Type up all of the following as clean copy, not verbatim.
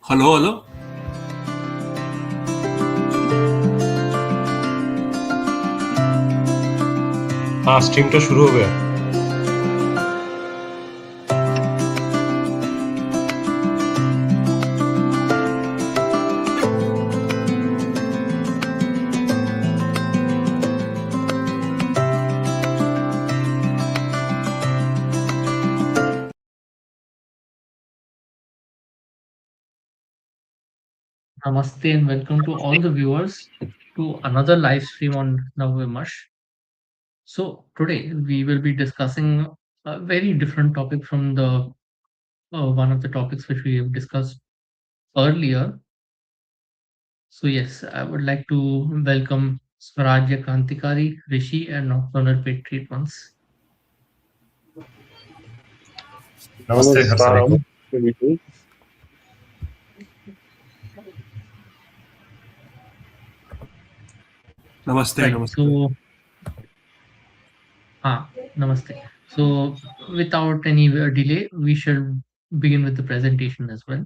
Hello hello. हाँ, stream तो शुरू हो गया। Namaste and welcome to all the viewers to another live stream on Nava Vimarsh. So today we will be discussing a very different topic from the one of the topics which we have discussed earlier. So yes, I would like to welcome Swarajya Kantikari, Rishi, and Nocturnal Patriot ones. Namaste, Namaskaram to you too. नमस्ते Right. नमस्ते। Namaste. So without any delay, we shall begin with the presentation as well.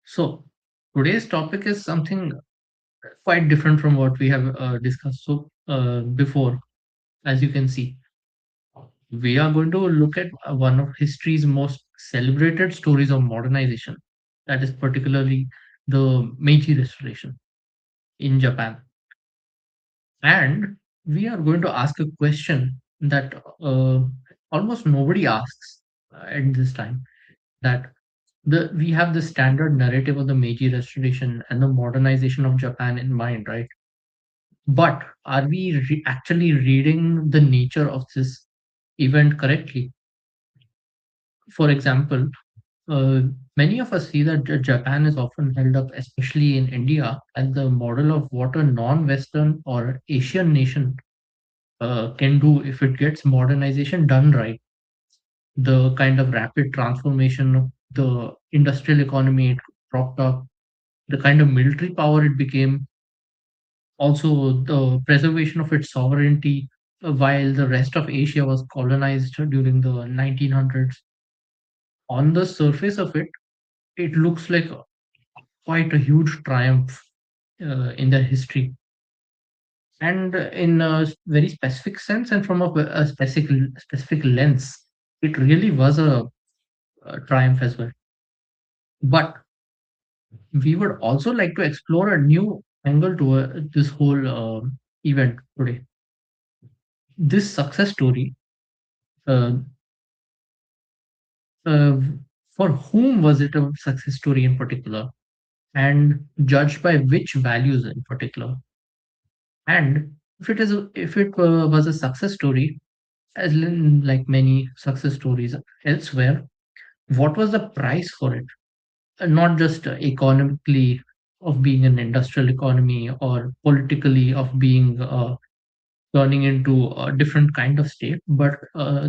So today's topic is something quite different from what we have discussed before. As you can see, we are going to look at one of history's most celebrated stories of modernization, that is particularly the Meiji Restoration in Japan. And we are going to ask a question that almost nobody asks at this time, that we have the standard narrative of the Meiji Restoration and the modernization of Japan in mind, right? But are we actually reading the nature of this event correctly? For example, many of us see that Japan is often held up, especially in India, as the model of what a non-Western or Asian nation can do if it gets modernization done right. The kind of rapid transformation of the industrial economy it propped up, the kind of military power it became, also the preservation of its sovereignty while the rest of Asia was colonized during the 1900s. On the surface of it, it looks like quite a huge triumph in their history. And in a very specific sense and from a specific lens, it really was a triumph as well. But we would also like to explore a new angle to this whole event today. This success story, uh, uh, for whom was it a success story in particular, and judged by which values in particular? And if it was a success story, as in like many success stories elsewhere, what was the price for it? Not just economically of being an industrial economy or politically of being turning into a different kind of state, but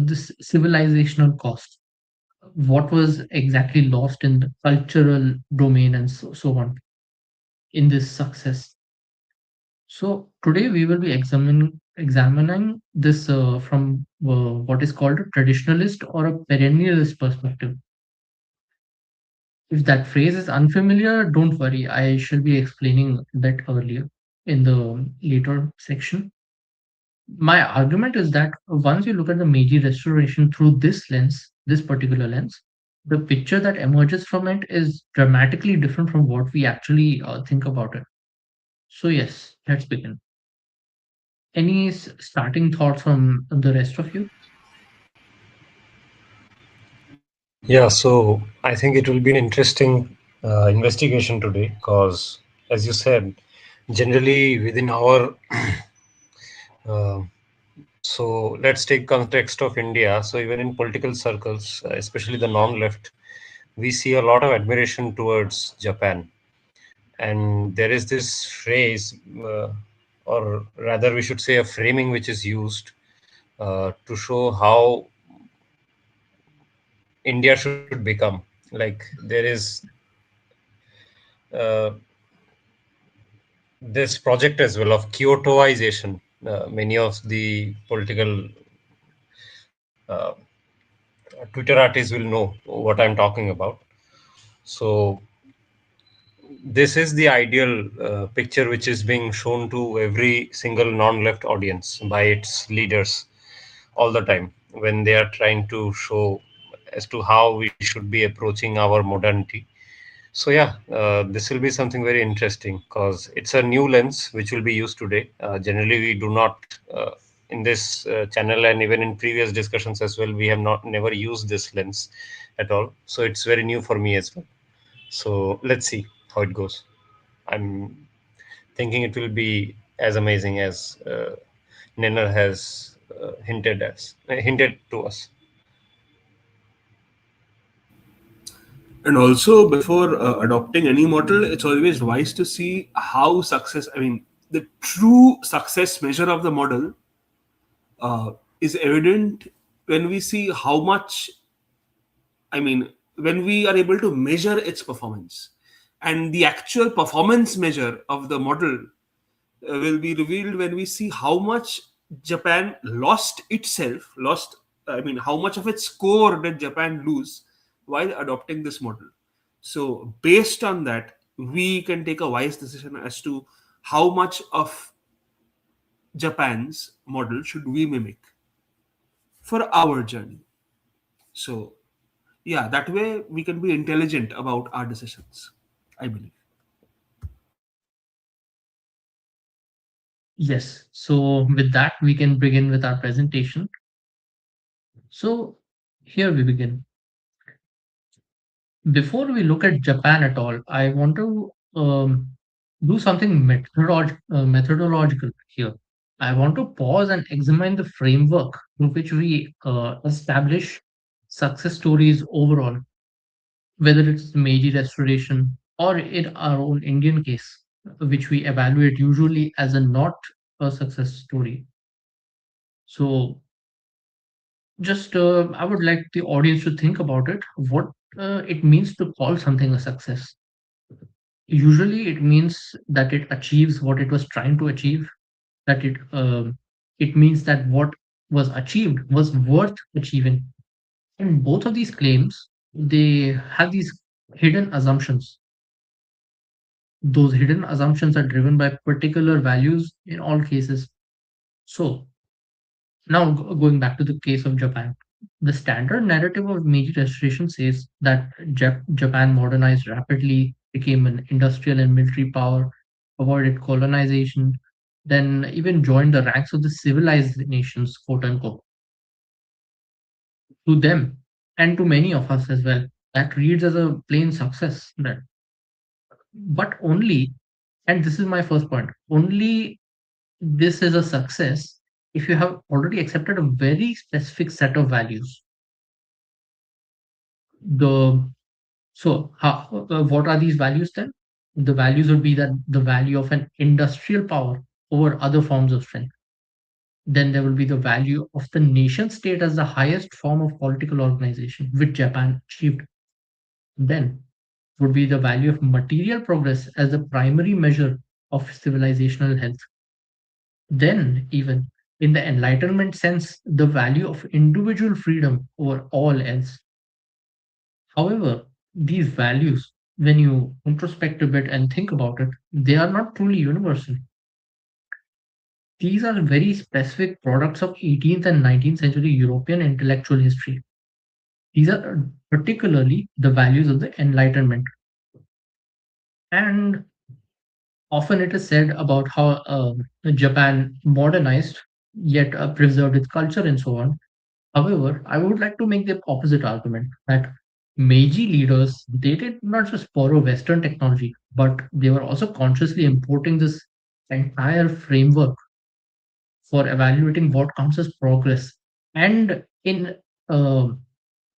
this civilizational cost. What was exactly lost in the cultural domain and so on in this success? So today we will be examining this from what is called a traditionalist or a perennialist perspective. If that phrase is unfamiliar, don't worry. I shall be explaining that earlier in the later section. My argument is that once you look at the Meiji Restoration through this particular lens, the picture that emerges from it is dramatically different from what we actually think about it. So yes, let's begin. Any starting thoughts from the rest of you? Yeah, so I think it will be an interesting investigation today because, as you said, generally within our so let's take context of India. So even in political circles, especially the non-left, we see a lot of admiration towards Japan, and there is this phrase, or rather, we should say, a framing which is used to show how India should become. Like there is uh, this project as well of Kyotoization. Many of the political Twitter artists will know what I'm talking about. So this is the ideal picture which is being shown to every single non-left audience by its leaders all the time when they are trying to show as to how we should be approaching our modernity. So yeah, this will be something very interesting because it's a new lens which will be used today. Generally, we do not in this channel and even in previous discussions as well. We have not never used this lens at all. So it's very new for me as well. So let's see how it goes. I'm thinking it will be as amazing as Nenner has hinted to us. And also, before adopting any model, it's always wise to see how success, I mean, the true success measure of the model uh, is evident when we see how much, I mean, when we are able to measure its performance. And the actual performance measure of the model will be revealed when we see how much Japan lost, I mean, how much of its score did Japan lose while adopting this model. So, based on that, we can take a wise decision as to how much of Japan's model should we mimic for our journey. So, yeah, that way we can be intelligent about our decisions, I believe. Yes. So with that, we can begin with our presentation. So here we begin. Before we look at Japan at all, I want to do something methodological here. I want to pause and examine the framework through which we establish success stories overall, whether it's the Meiji Restoration or in our own Indian case, which we evaluate usually as a not a success story. So just I would like the audience to think about it, what it means to call something a success. Usually, it means that it achieves what it was trying to achieve, that it means that what was achieved was worth achieving. And both of these claims, they have these hidden assumptions. Those hidden assumptions are driven by particular values in all cases. So, now, going back to the case of Japan, the standard narrative of Meiji Restoration says that Japan modernized rapidly, became an industrial and military power, avoided colonization, then even joined the ranks of the civilized nations, quote unquote. To them, and to many of us as well, that reads as a plain success. But only, and this is my first point, only this is a success if you have already accepted a very specific set of values. The what are these values then? The values would be that the value of an industrial power over other forms of strength. Then there will be the value of the nation state as the highest form of political organization, which Japan achieved. Then would be the value of material progress as the primary measure of civilizational health. Then, even in the Enlightenment sense, the value of individual freedom over all else. However, these values, when you introspect a bit and think about it, they are not truly universal. These are very specific products of 18th and 19th century European intellectual history. These are particularly the values of the Enlightenment. And often it is said about how Japan modernized, yet preserved its culture and so on. However, I would like to make the opposite argument that Meiji leaders, they did not just borrow Western technology, but they were also consciously importing this entire framework for evaluating what counts as progress. And in uh,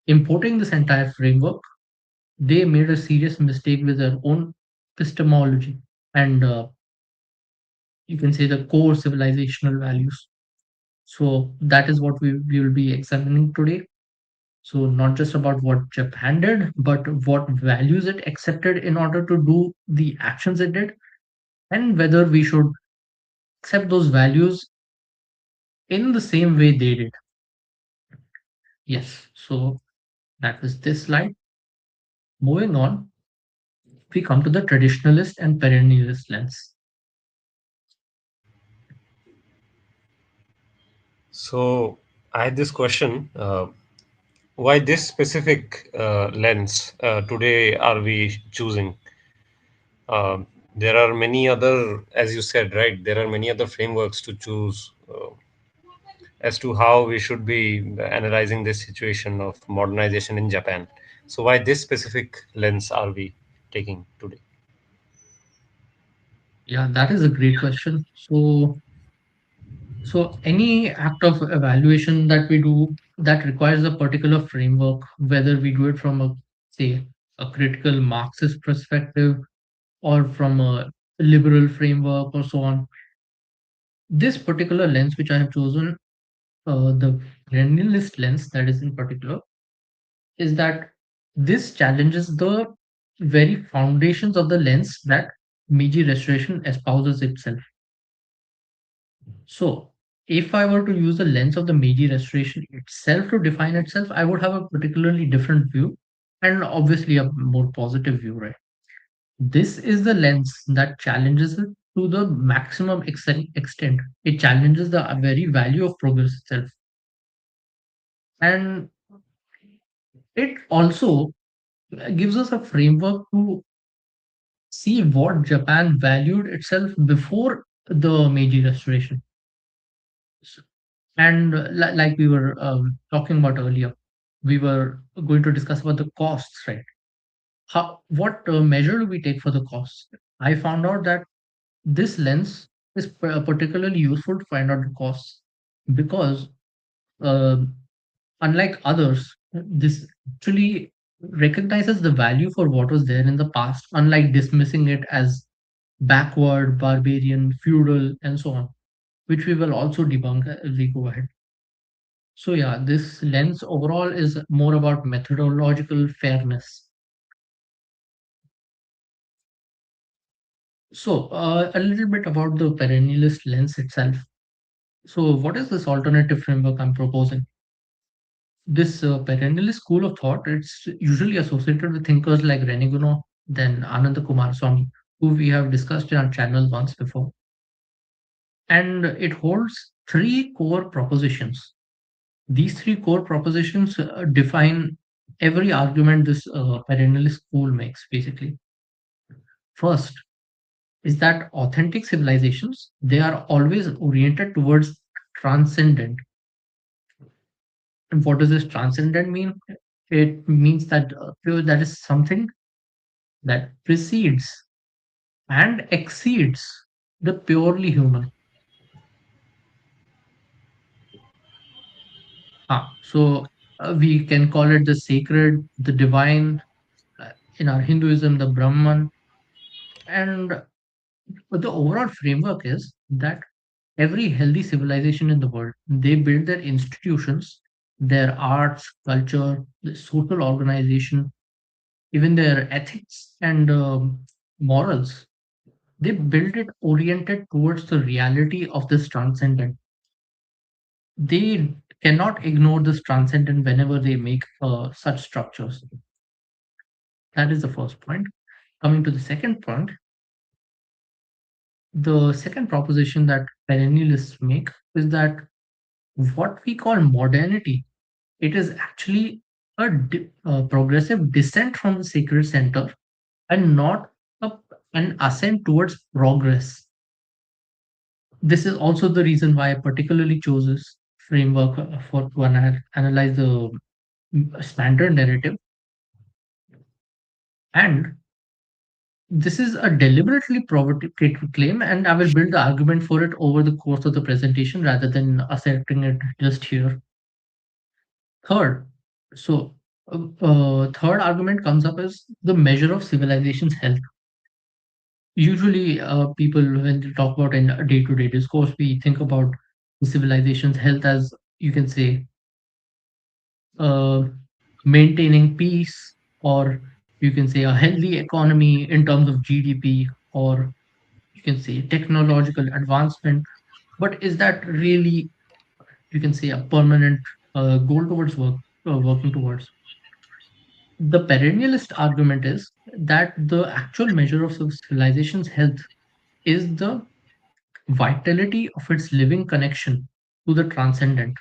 importing this entire framework, they made a serious mistake with their own epistemology and you can say the core civilizational values. So that is what we will be examining today. So not just about what Japan did, but what values it accepted in order to do the actions it did, and whether we should accept those values in the same way they did. Yes. So that was this slide. Moving on. we come to the traditionalist and perennialist lens. So I had this question: why this specific lens today are we choosing? There are many other, as you said, right? There are many other frameworks to choose as to how we should be analyzing this situation of modernization in Japan. So why this specific lens are we taking today? Yeah, that is a great question. So any act of evaluation that we do that requires a particular framework, whether we do it from a, say, a critical Marxist perspective or from a liberal framework or so on, this particular lens which I have chosen, the perennialist lens that is in particular, is that this challenges the very foundations of the lens that Meiji Restoration espouses itself. So, if I were to use the lens of the Meiji Restoration itself to define itself, I would have a particularly different view and obviously a more positive view, right? This is the lens that challenges it to the maximum extent. It challenges the very value of progress itself. And it also gives us a framework to see what Japan valued itself before the Meiji Restoration. S- And like we were talking about earlier, we were going to discuss about the costs, right? What measure do we take for the costs? I found out that this lens is particularly useful to find out the costs because, uh, unlike others, this actually recognizes the value for what was there in the past, unlike dismissing it as backward, barbarian, feudal, and so on, which we will also debunk as we go ahead. So, yeah, this lens overall is more about methodological fairness. So, a little bit about the perennialist lens itself. So, what is this alternative framework I'm proposing? This perennialist school of thought, it's usually associated with thinkers like Rene Guno, then Ananda Kumaraswamy, who we have discussed in our channel once before. And it holds three core propositions. These three core propositions define every argument this perennialist school makes, basically. First is that authentic civilizations, they are always oriented towards transcendent. And what does this transcendent mean? It means that that is something that precedes and exceeds the purely human. We can call it the sacred, the divine, in our Hinduism, the Brahman. And the overall framework is that every healthy civilization in the world, they build their institutions, their arts, culture, the social organization, even their ethics and morals. They build it oriented towards the reality of this transcendent. They cannot ignore this transcendent whenever they make such structures. That is the first point. Coming to the second point, the second proposition that perennialists make is that what we call modernity, it is actually a progressive descent from the sacred center and not a, an ascent towards progress. This is also the reason why I particularly chose this framework for to analyze the standard narrative. And this is a deliberately provocative claim, and I will build the argument for it over the course of the presentation rather than asserting it just here. Third, third argument comes up as the measure of civilization's health. Usually, people, when they talk about in a day-to-day discourse, we think about the civilization's health as, you can say, uh, maintaining peace, or you can say a healthy economy in terms of GDP, or you can say technological advancement. But is that really, you can say, a permanent goal towards working towards? The perennialist argument is that the actual measure of civilization's health is the vitality of its living connection to the transcendent.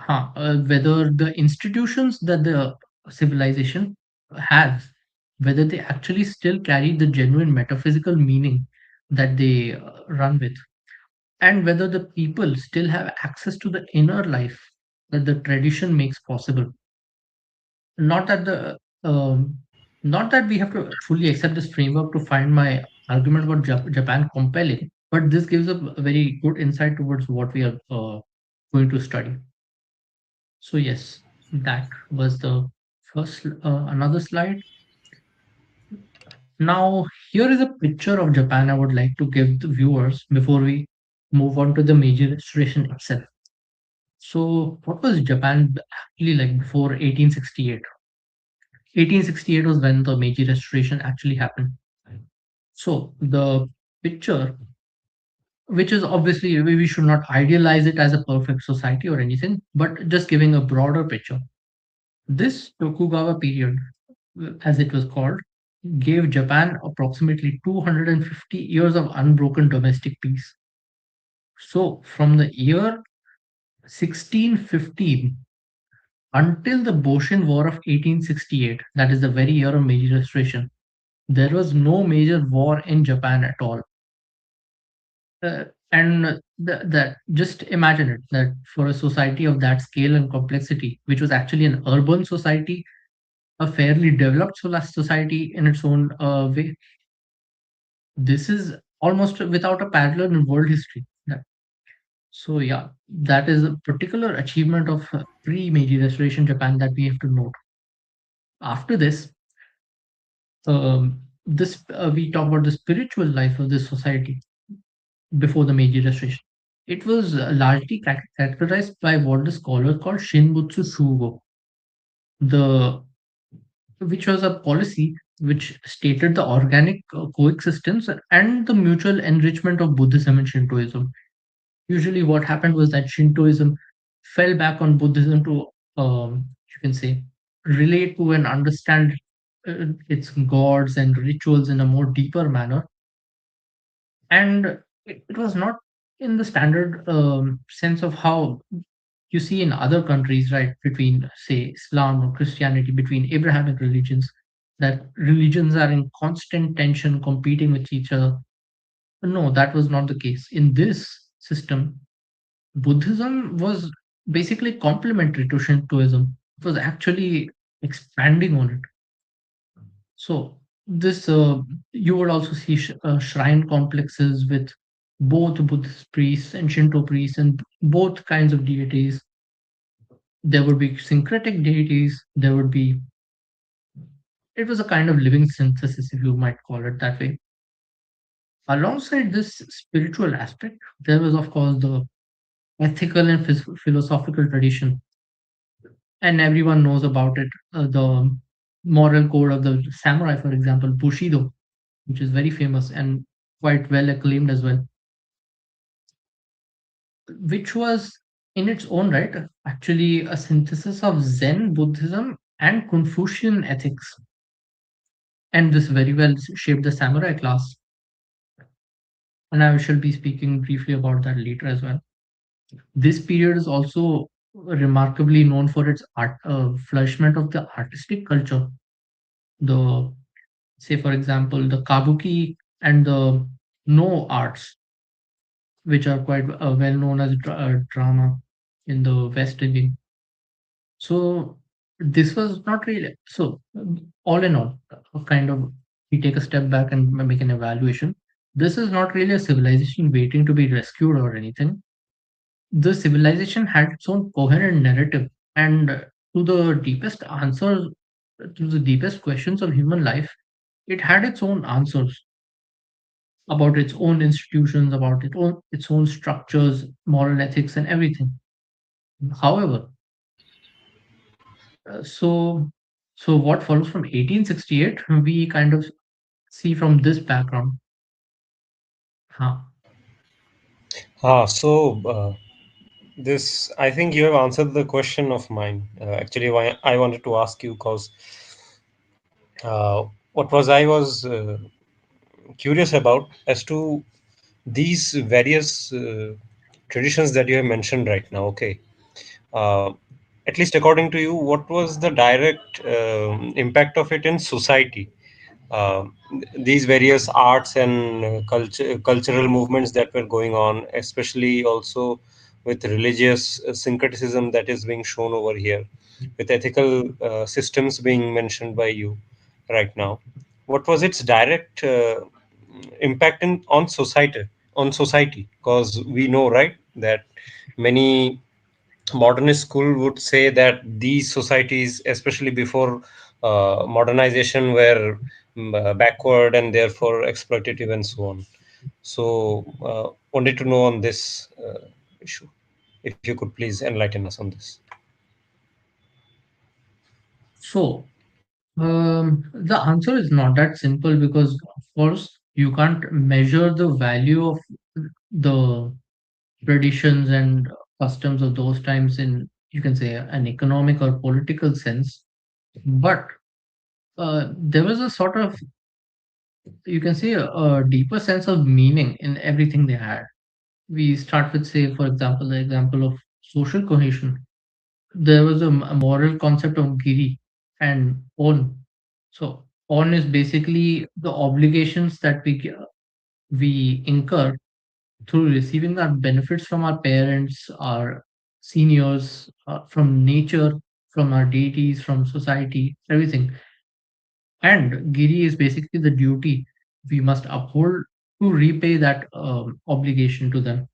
Whether the institutions that the civilization has, whether they actually still carry the genuine metaphysical meaning that they run with, and whether the people still have access to the inner life that the tradition makes possible. Not that the not that we have to fully accept this framework to find my argument about Japan compelling, but this gives a very good insight towards what we are going to study. So yes, that was the first another slide. Now here is a picture of Japan I would like to give the viewers before we move on to the Meiji Restoration itself. So what was Japan actually like before 1868? 1868 was when the Meiji Restoration actually happened. So the picture, which is obviously we should not idealize it as a perfect society or anything, but just giving a broader picture. This Tokugawa period, as it was called, gave Japan approximately 250 years of unbroken domestic peace. So, from the year 1615 until the Boshin War of 1868, that is the very year of Meiji Restoration, there was no major war in Japan at all. And that just imagine it that for a society of that scale and complexity, which was actually an urban society, a fairly developed society in its own way, this is almost without a parallel in world history. So yeah, that is a particular achievement of pre-Meiji Restoration Japan that we have to note. After this, this we talk about the spiritual life of this society before the Meiji Restoration. It was largely characterized by what the scholars call Shinbutsu Shugo, the which was a policy which stated the organic coexistence and the mutual enrichment of Buddhism and Shintoism. Usually, what happened was that Shintoism fell back on Buddhism to, you can say, relate to and understand its gods and rituals in a more deeper manner. And it was not in the standard sense of how you see in other countries, right, between, say, Islam or Christianity, between Abrahamic religions, that religions are in constant tension, competing with each other. No, that was not the case. In this system, Buddhism was basically complementary to Shintoism. It was actually expanding on it. So this you would also see shrine complexes with both Buddhist priests and Shinto priests and both kinds of deities. There would be syncretic deities. There would be it was a kind of living synthesis, if you might call it that way. Alongside this spiritual aspect, there was of course the ethical and philosophical tradition, and everyone knows about it. The moral code of the samurai, for example, Bushido, which is very famous and quite well acclaimed as well, which was in its own right actually a synthesis of Zen Buddhism and Confucian ethics. And this very well shaped the samurai class. And I shall be speaking briefly about that later as well. This period is also remarkably known for its flourishment of the artistic culture. The say, for example, the kabuki and the no arts, which are quite well known as drama in the West Indian. So this was not really so. All in all, kind of we take a step back and make an evaluation. This is not really a civilization waiting to be rescued or anything. The civilization had its own coherent narrative, and to the deepest answers, to the deepest questions of human life, it had its own answers about its own institutions, about its own structures, moral ethics, and everything. However, so what follows from 1868, we kind of see from this background. Huh. So This, I think you have answered the question of mine. Actually, why I wanted to ask you, because what was I was curious about as to these various traditions that you have mentioned right now. Okay, uh, at least according to you, what was the direct impact of it in society? uh, these various arts and cultural movements that were going on, especially also with religious syncretism that is being shown over here, with ethical systems being mentioned by you right now. What was its direct impact on society? On society, because we know, right, that many modernist school would say that these societies, especially before modernization, were backward and therefore exploitative and so on. So, wanted to know on this issue, if you could please enlighten us on this. So, the answer is not that simple because, of course, you can't measure the value of the traditions and customs of those times in, you can say, an economic or political sense. But there was a sort of, you can say, a deeper sense of meaning in everything they had. We start with, say, for example, the example of social cohesion. There was a moral concept of giri and on. So on is basically the obligations that we incur through receiving our benefits from our parents, our seniors, from nature, from our deities, from society, everything. And giri is basically the duty we must uphold to repay that obligation to them.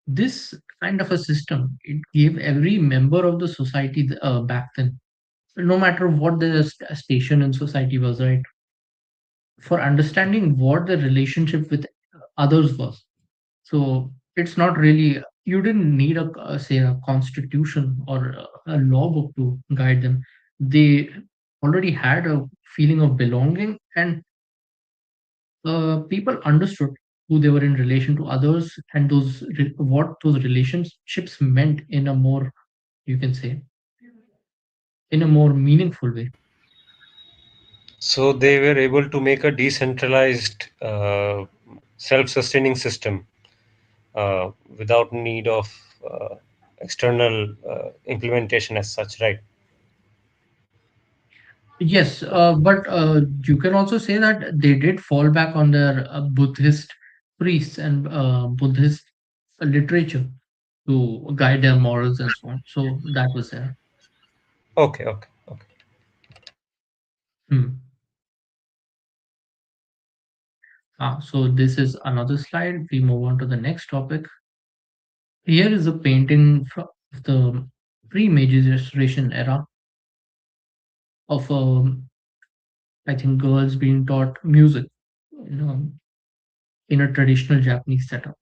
This kind of a system, it gave every member of the society back then, no matter what their station in society was, right? For understanding what the relationship with others was. So it's not really, you didn't need say a constitution or a law book to guide them. They already had a feeling of belonging, and people understood who they were in relation to others, and what those relationships meant in a more, you can say, in a more meaningful way. So they were able to make a decentralized, self-sustaining system uh, without need of uh, external implementation as such, right? Yes, but you can also say that they did fall back on their Buddhist priests and Buddhist literature to guide their morals and so on. So that was there. Okay, okay, okay. Hmm. So this is another slide. We move on to the next topic. Here is a painting from the pre-Meiji Restoration era of, I think, girls being taught music, you know, in a traditional Japanese setup.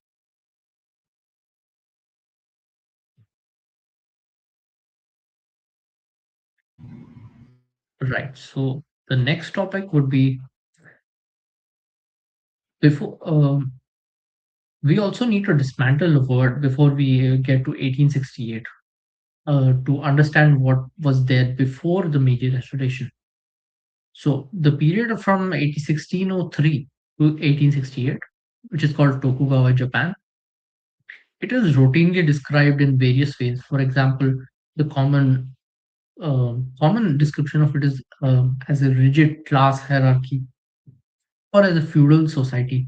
Right. So the next topic would be before. We also need to dismantle the word before we get to 1868 to understand what was there before the Meiji Restoration. So the period from 1603 to 1868, which is called Tokugawa Japan, it is routinely described in various ways. For example, the common description of it is as a rigid class hierarchy or as a feudal society.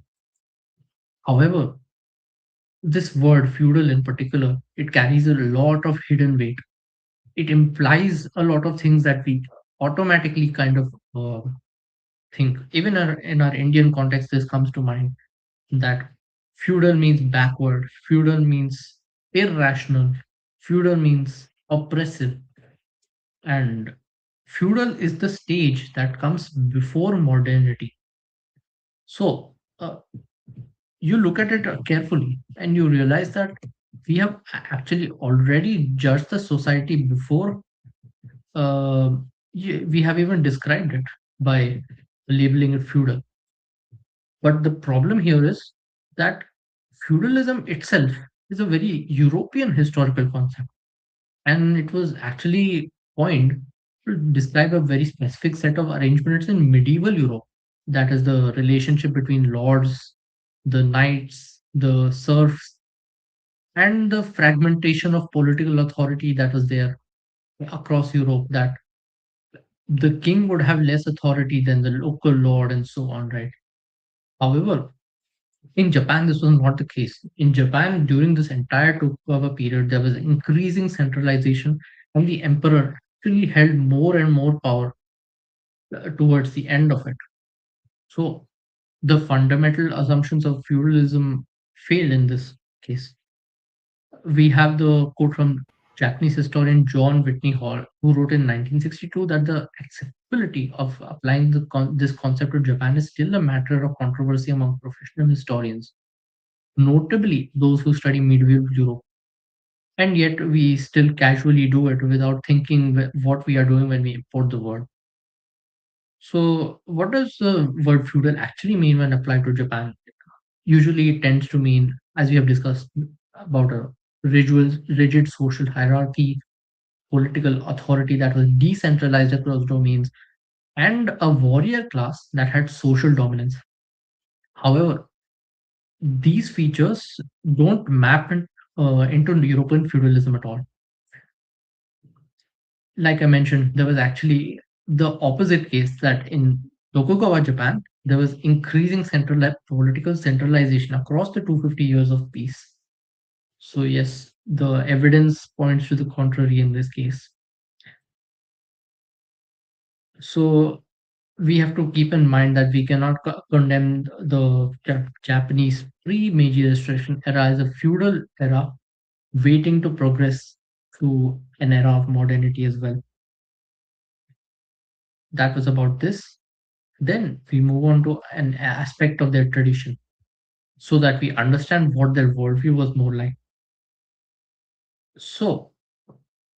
However, this word feudal in particular, it carries a lot of hidden weight. It implies a lot of things that we automatically kind of think. Even in our Indian context, this comes to mind that feudal means backward, feudal means irrational, feudal means oppressive, and feudal is the stage that comes before modernity. So you look at it carefully and you realize that we have actually already judged the society before uh, we have even described it by labeling it feudal. But the problem here is that feudalism itself is a very European historical concept, and it was actually coined to describe a very specific set of arrangements in medieval Europe. That is the relationship between lords, the knights, the serfs, and the fragmentation of political authority that was there across Europe. That the king would have less authority than the local lord, and so on, right? However, in Japan, this was not the case. In Japan, during this entire Tokugawa period, there was increasing centralization, and the emperor actually held more and more power towards the end of it. So, the fundamental assumptions of feudalism failed in this case. We have the quote from Japanese historian John Whitney Hall, who wrote in 1962 that the acceptability of applying this concept to Japan is still a matter of controversy among professional historians, notably those who study medieval Europe. And yet, we still casually do it without thinking what we are doing when we import the word. So, what does the word feudal actually mean when applied to Japan? Usually, it tends to mean, as we have discussed, about a rigid social hierarchy, political authority that was decentralized across domains, and a warrior class that had social dominance. However, these features don't map into European feudalism at all. Like I mentioned, there was actually the opposite case that in Tokugawa Japan, there was increasing political centralization across the 250 years of peace. So, yes, the evidence points to the contrary in this case. So, we have to keep in mind that we cannot condemn the Japanese pre Meiji Restoration era as a feudal era waiting to progress to an era of modernity as well. That was about this. Then we move on to an aspect of their tradition so that we understand what their worldview was more like. So,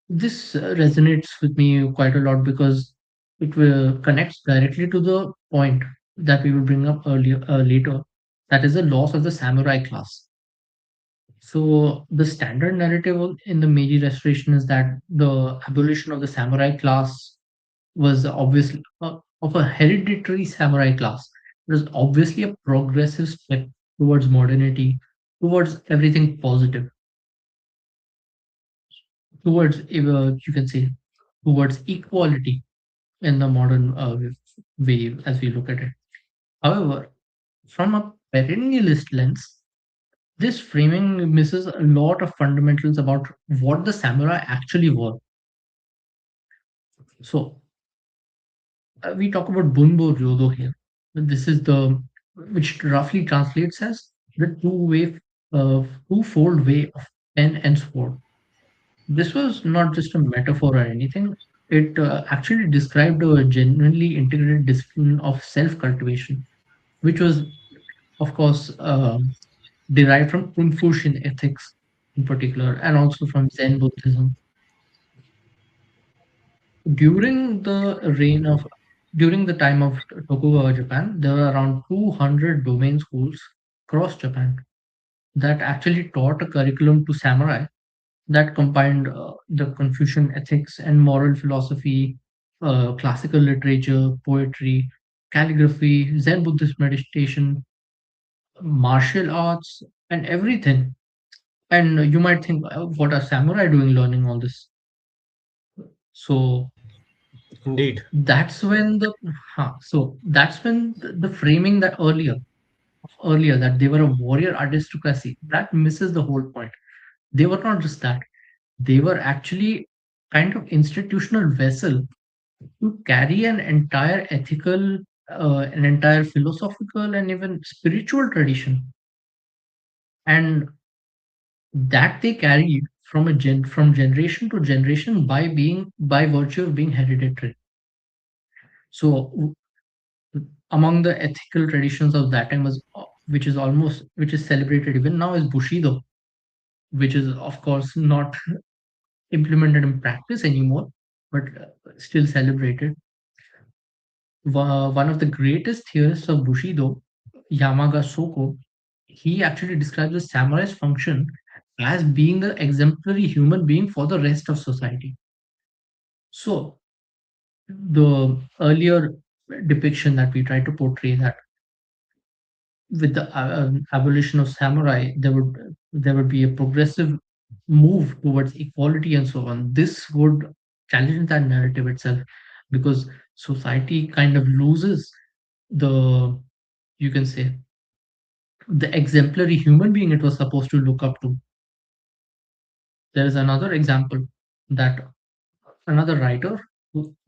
this resonates with me quite a lot because it connects directly to the point that we will bring up later, that is the loss of the samurai class. So, the standard narrative in the Meiji Restoration is that the abolition of the samurai class was obviously of a hereditary samurai class. It was obviously a progressive step towards modernity, towards everything positive, towards you can say towards equality in the modern way as we look at it. However, from a perennialist lens, this framing misses a lot of fundamentals about what the samurai actually were. So, we talk about Bunbo Ryodo here. This is the which roughly translates as the twofold way of pen and sword. This was not just a metaphor or anything. It actually described a genuinely integrated discipline of self-cultivation, which was, of course, derived from Confucian ethics in particular, and also from Zen Buddhism. During the reign of During the time of Tokugawa Japan, there were around 200 domain schools across Japan that actually taught a curriculum to samurai that combined the Confucian ethics and moral philosophy, classical literature, poetry, calligraphy, Zen Buddhist meditation, martial arts, and everything. And you might think, what are samurai doing learning all this? So Indeed. that's when the framing that earlier that they were a warrior aristocracy that misses the whole point. They were not just that; they were actually kind of institutional vessel to carry an entire philosophical and even spiritual tradition, and that they carried from generation to generation by virtue of being hereditary. So among the ethical traditions of that time was which is celebrated even now is Bushido, which is of course not implemented in practice anymore, but still celebrated. One of the greatest theorists of Bushido, Yamaga Soko, he actually describes the samurai's function as being the exemplary human being for the rest of society. So the earlier depiction that we try to portray, that with the abolition of samurai, there would be a progressive move towards equality and so on. This would challenge that narrative itself, because society kind of loses the, you can say, the exemplary human being it was supposed to look up to. There is another example, that another writer,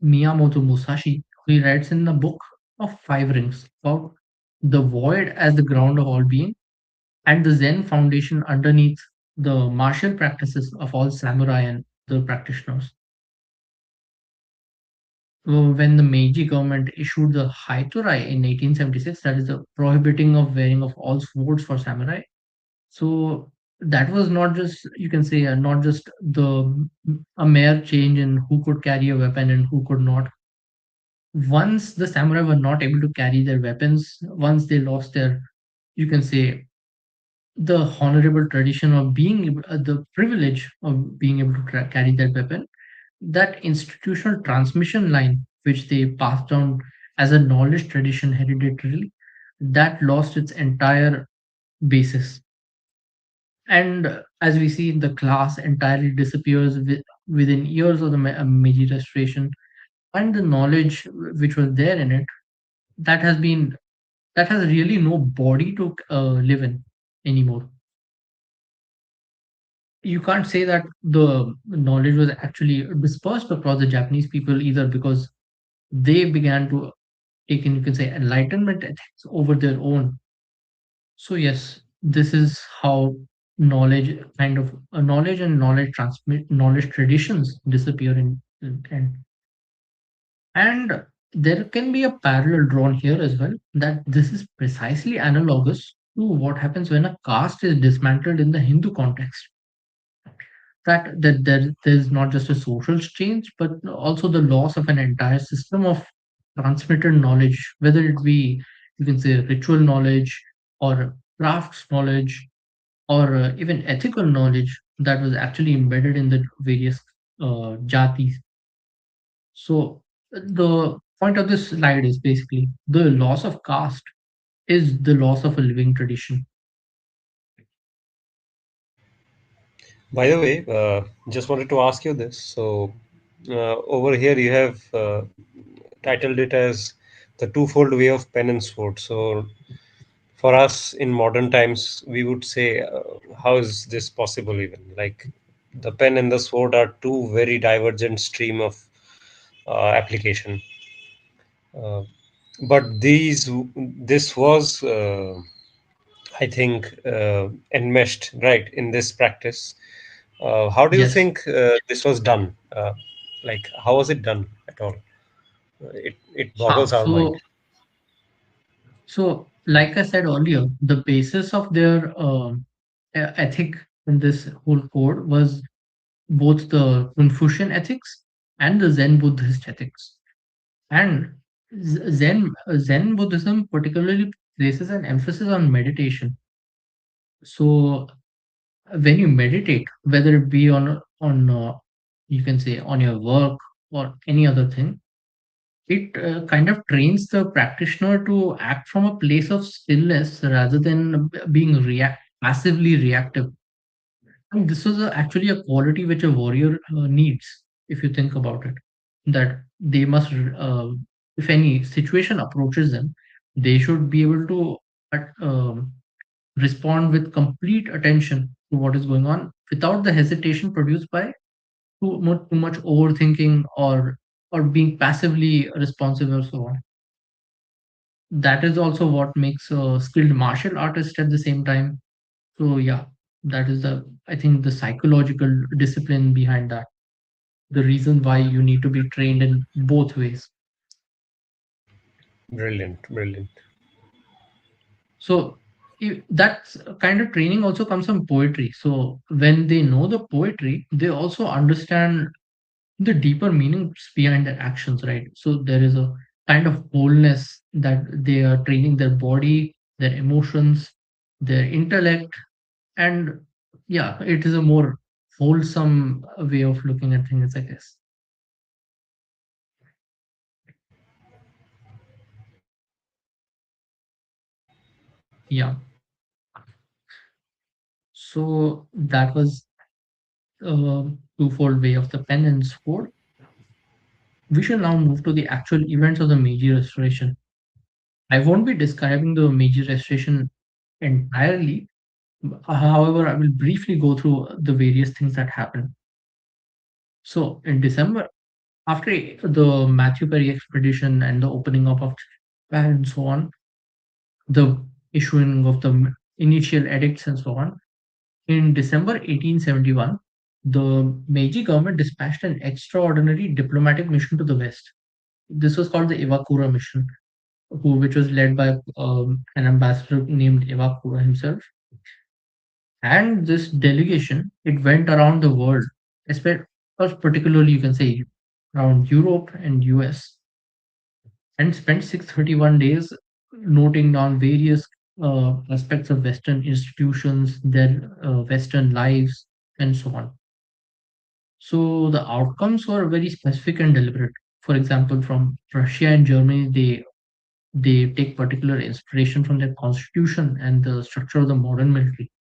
Miyamoto Musashi, he writes in the book of Five Rings about the void as the ground of all being, and the Zen foundation underneath the martial practices of all samurai and other practitioners. When the Meiji government issued the Haiturai in 1876, that is the prohibiting of wearing of all swords for samurai. So that was not just, you can say, not just a mere change in who could carry a weapon and who could not. Once the samurai were not able to carry their weapons, once they lost their, you can say, the honorable tradition of the privilege of being able to carry that weapon, that institutional transmission line which they passed down as a knowledge tradition hereditarily, that lost its entire basis. And as we see, the class entirely disappears within years of the Meiji Restoration, and the knowledge which was there in it, that has been that has really no body to live in anymore. You can't say that the knowledge was actually dispersed across the Japanese people either, because they began to take in, you can say, enlightenment ethics over their own. So yes, this is how knowledge and knowledge transmit knowledge traditions disappear and there can be a parallel drawn here as well, that this is precisely analogous to what happens when a caste is dismantled in the Hindu context. There's not just a social change, but also the loss of an entire system of transmitted knowledge, whether it be, you can say, ritual knowledge or crafts knowledge, or even ethical knowledge that was actually embedded in the various jatis. So the point of this slide is basically the loss of caste is the loss of a living tradition. By the way, just wanted to ask you this. So, over here you have titled it as the twofold way of pen and sword. So, for us in modern times, we would say, how is this possible? Even like the pen and the sword are two very divergent stream of application. Uh, but this was, I think, enmeshed right in this practice. How do you Yes. think this was done? Like, how was it done at all? It Huh. boggles our mind. So, like I said earlier, the basis of their ethic in this whole code was both the Confucian ethics and the Zen Buddhist ethics. And Zen Buddhism particularly places an emphasis on meditation. So, when you meditate, whether it be on you can say on your work or any other thing, it kind of trains the practitioner to act from a place of stillness rather than being passively reactive. And this is actually a quality which a warrior needs, if you think about it. That they must, if any situation approaches them, they should be able to respond with complete attention to what is going on without the hesitation produced by too much overthinking or being passively responsive or so on. That is also what makes a skilled martial artist at the same time. So yeah, that is the, I think, the psychological discipline behind that. The reason why you need to be trained in both ways. Brilliant, brilliant. So that kind of training also comes from poetry. So when they know the poetry, they also understand the deeper meanings behind their actions, right? So there is a kind of wholeness that they are training their body, their emotions, their intellect, and Yeah, it is a more wholesome way of looking at things, I guess. Yeah. So that was a twofold way of the pen and sword. We shall now move to the actual events of the Meiji Restoration. I won't be describing the Meiji Restoration entirely. However, I will briefly go through the various things that happened. So, in December, after the Matthew Perry expedition and the opening up of Japan and so on, the issuing of the initial edicts and so on, in December 1871, the Meiji government dispatched an extraordinary diplomatic mission to the West. This was called the Iwakura mission, which was led by an ambassador named Iwakura himself. And this delegation, it went around the world, especially, particularly you can say around Europe and US, and spent 631 days noting down various aspects of Western institutions, their Western lives, and so on. So the outcomes were very specific and deliberate. For example, from Russia and Germany, they take particular inspiration from their constitution and the structure of the modern military.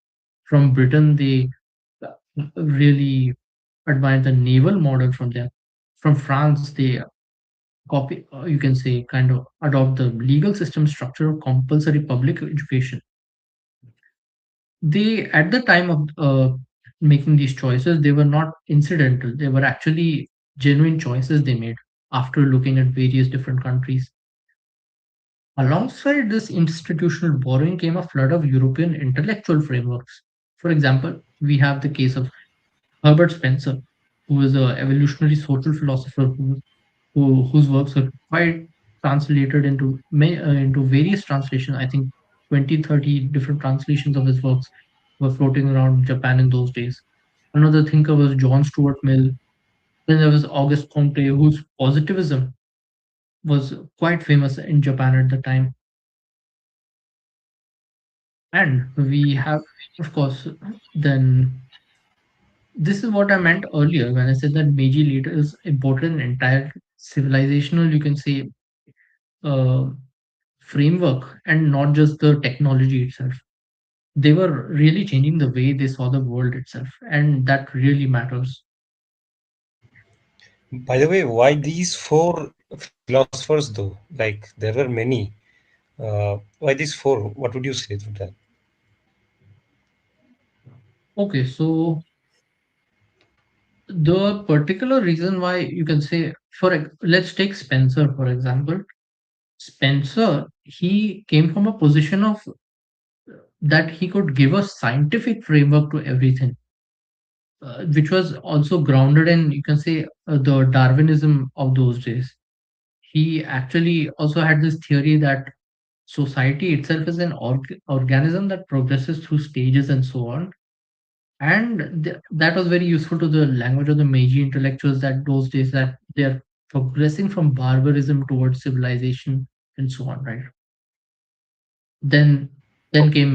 From Britain, they really admire the naval model from there. From France, they copy, you can say, kind of adopt the legal system structure of compulsory public education. They, at the time of making these choices, they were not incidental. They were actually genuine choices they made after looking at various different countries. Alongside this institutional borrowing came a flood of European intellectual frameworks. For example, we have the case of Herbert Spencer, who is an evolutionary social philosopher whose works are quite translated into various translations. I think 20, 30 different translations of his works were floating around Japan in those days. Another thinker was John Stuart Mill. Then there was Auguste Comte, whose positivism was quite famous in Japan at the time. And we have, of course, then this is what I meant earlier when I said that Meiji leaders imported an entire civilizational, you can say, uh, framework and not just the technology itself. They were really changing the way they saw the world itself, and that really matters. By the way, why these four philosophers though? Like there were many. Why these four? What would you say to that? Okay, so the particular reason why you can say, let's take Spencer for example. Spencer, he came from a position of that he could give a scientific framework to everything, which was also grounded in, you can say, the Darwinism of those days. He actually also had this theory that society itself is an organism that progresses through stages and so on. And that was very useful to the language of the Meiji intellectuals that those days, that they're progressing from barbarism towards civilization and so on, right? Then then came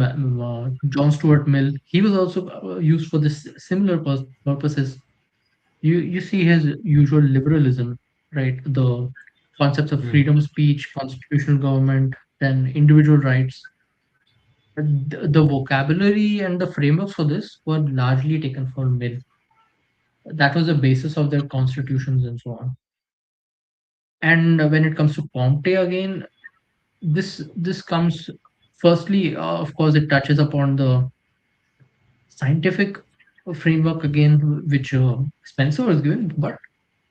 John Stuart Mill. He was also used for this similar purposes. You see his usual liberalism, right? The concepts of Hmm. freedom of speech, constitutional government, then individual rights. The vocabulary and the frameworks for this were largely taken from Mill. That was the basis of their constitutions and so on. And when it comes to Comte again, this comes firstly, of course, it touches upon the scientific framework again, which Spencer was given, but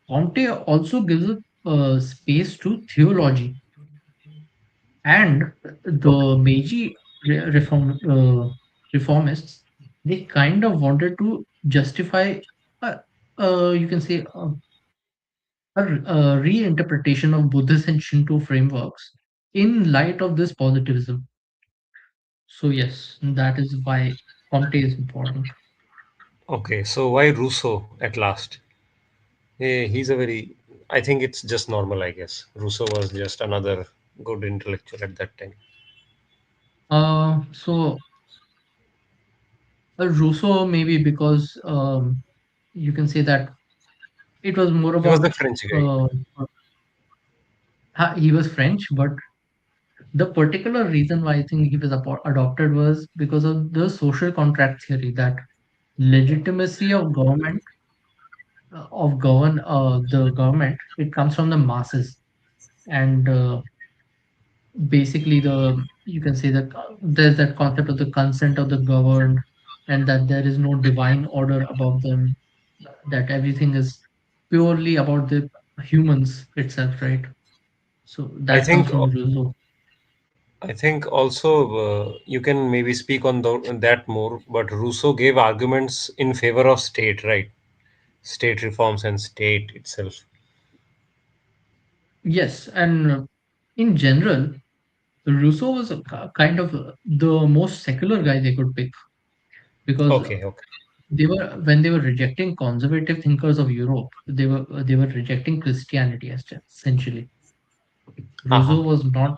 Comte also gives a space to theology. And the Okay. Meiji reformists, they kind of wanted to justify, uh, you can say, a reinterpretation of Buddhist and Shinto frameworks in light of this positivism. So yes, that is why Comte is important. Okay. So why Rousseau at last? He's a very. I think it's just normal. I guess Rousseau was just another good intellectual at that time. So Rousseau, maybe because you can say that it was more He was the about French guy. uh, he was French, but the particular reason why I think he was adopted was because of the social contract theory that legitimacy of government govern the government, it comes from the masses, and basically the you can say that there's that concept of the consent of the governed, and that there is no divine order above them, that everything is purely about the humans itself, right? So I that comes think from Rousseau. I think also you can maybe speak on that more, but Rousseau gave arguments in favor of state, right? State reforms and state itself. Yes, and in general, Rousseau was a kind of the most secular guy they could pick, because Okay, okay. they were when they were rejecting conservative thinkers of Europe, they were rejecting Christianity essentially. Uh-huh. Rousseau was not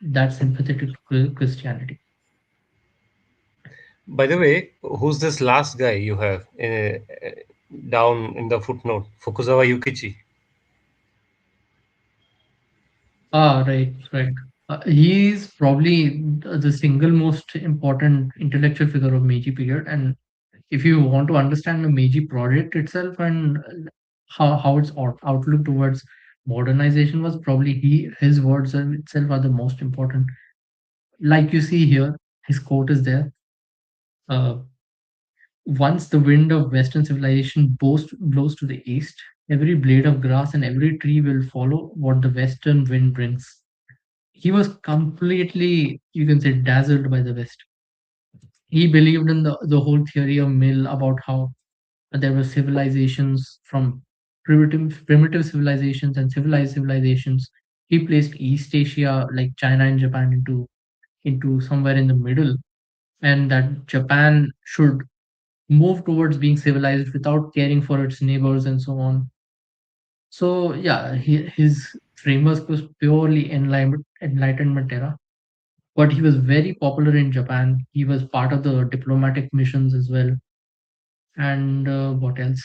that sympathetic to Christianity. By the way, who's this last guy you have down in the footnote? Fukuzawa Yukichi. Ah, right, right. He is probably the single most important intellectual figure of Meiji period, and if you want to understand the Meiji project itself and how its outlook towards modernization was, probably his words itself are the most important. Like you see here, his quote is there. Uh, Once the wind of Western civilization blows to the east, every blade of grass and every tree will follow what the Western wind brings. He was completely, you can say, dazzled by the West. He believed in the whole theory of Mill about how there were civilizations from primitive civilizations and civilized civilizations. He placed East Asia, like China and Japan, into somewhere in the middle, and that Japan should move towards being civilized without caring for its neighbors and so on. So yeah, his framework was purely enlightenment era, but he was very popular in Japan. He was part of the diplomatic missions as well. And what else?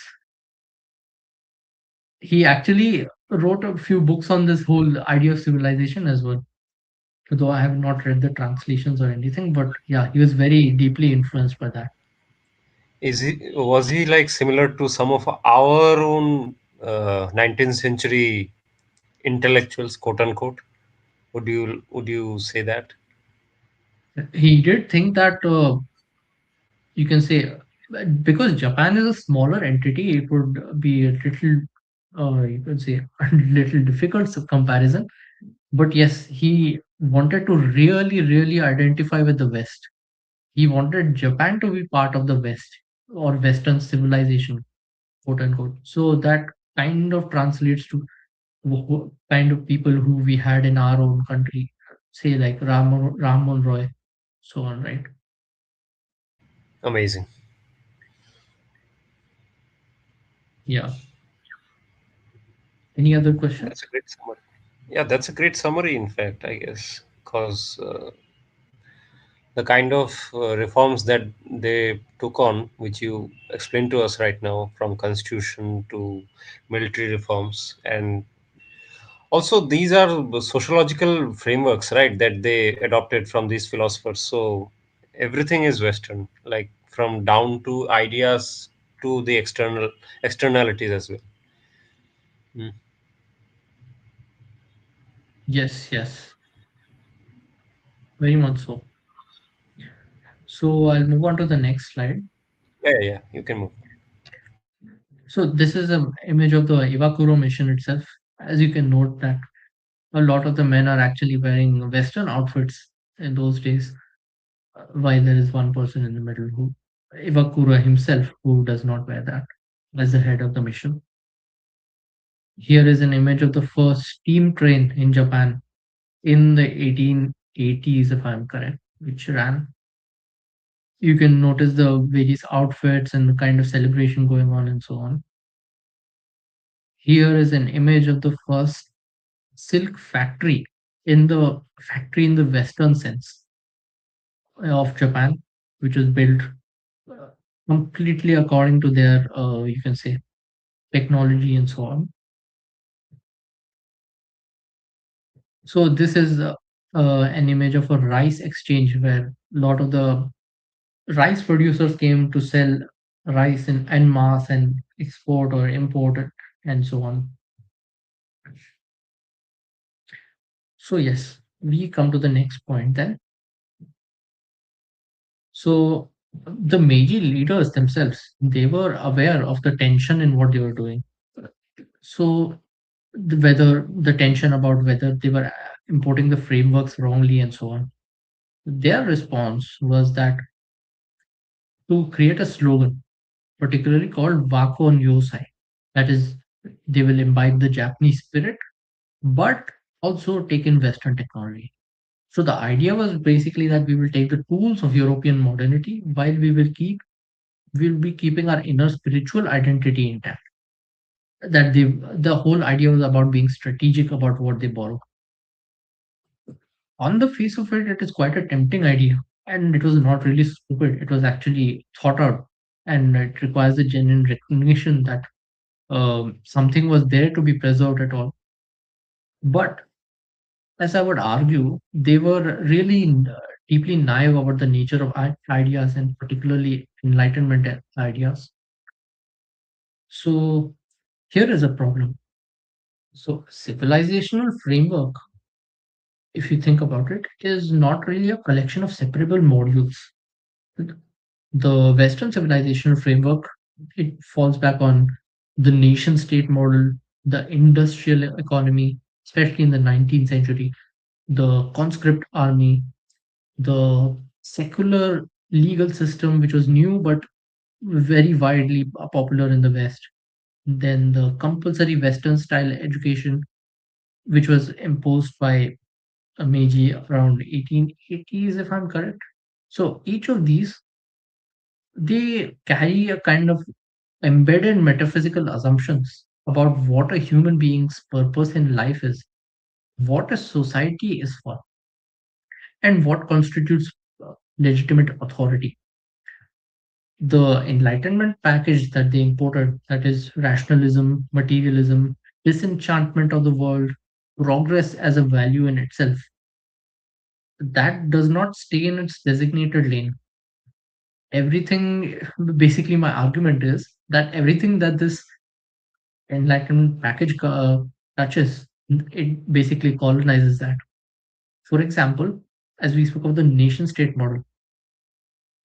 He actually wrote a few books on this whole idea of civilization as well. Though I have not read the translations or anything, but yeah, he was very deeply influenced by that. Was he like similar to some of our own 19th century intellectuals, quote unquote? Would you say that? He did think that you can say because Japan is a smaller entity, it would be a little, you can say, a little difficult comparison. But yes, he wanted to really, really identify with the West. He wanted Japan to be part of the West or Western civilization, quote unquote. So that kind of translates to kind of people who we had in our own country, say like Ram Roy, so on, right? Amazing. Yeah. Any other question? That's a great summary. Yeah, that's a great summary, in fact, I guess, because the kind of reforms that they took on, which you explained to us right now, from constitution to military reforms, and also these are the sociological frameworks, right, that they adopted from these philosophers. So everything is Western, like from down to ideas to the externalities as well. Mm. Yes, yes, very much so. So I'll move on to the next slide. Yeah, yeah, yeah, you can move. So this is an image of the Iwakuro mission itself. As you can note that a lot of the men are actually wearing Western outfits in those days, while there is one person in the middle who, Iwakuro himself, who does not wear that as the head of the mission. Here is an image of the first steam train in Japan in the 1880s, if I'm correct, which ran. You can notice the various outfits and the kind of celebration going on and so on. Here is an image of the first silk factory in the Western sense of Japan, which was built completely according to their, you can say, technology and so on. So this is an image of a rice exchange where a lot of the rice producers came to sell rice in en masse and export or import it and so on. So yes, we come to the next point then. So the Meiji leaders themselves, they were aware of the tension in what they were doing. So whether the tension about whether they were importing the frameworks wrongly and so on. Their response was that to create a slogan, particularly called Wako Nyosai. That is, they will imbibe the Japanese spirit, but also take in Western technology. So the idea was basically that we will take the tools of European modernity while we'll be keeping our inner spiritual identity intact. That the whole idea was about being strategic about what they borrow. On the face of it, it is quite a tempting idea, and it was not really stupid. It was actually thought out, and it requires a genuine recognition that something was there to be preserved at all. But as I would argue, they were really deeply naive about the nature of ideas and particularly Enlightenment ideas. So here is a problem. So civilizational framework, if you think about it, is not really a collection of separable modules. The Western civilizational framework, it falls back on the nation state model, the industrial economy, especially in the 19th century, the conscript army, the secular legal system, which was new but very widely popular in the West. Then the compulsory Western style education, which was imposed by Meiji around 1880s, if I'm correct. So each of these, they carry a kind of embedded metaphysical assumptions about what a human being's purpose in life is, what a society is for, and what constitutes legitimate authority. The Enlightenment package that they imported, that is rationalism, materialism, disenchantment of the world, progress as a value in itself, that does not stay in its designated lane. Everything, basically, my argument is that everything that this Enlightenment package touches, it basically colonizes that. For example, as we spoke of the nation state model,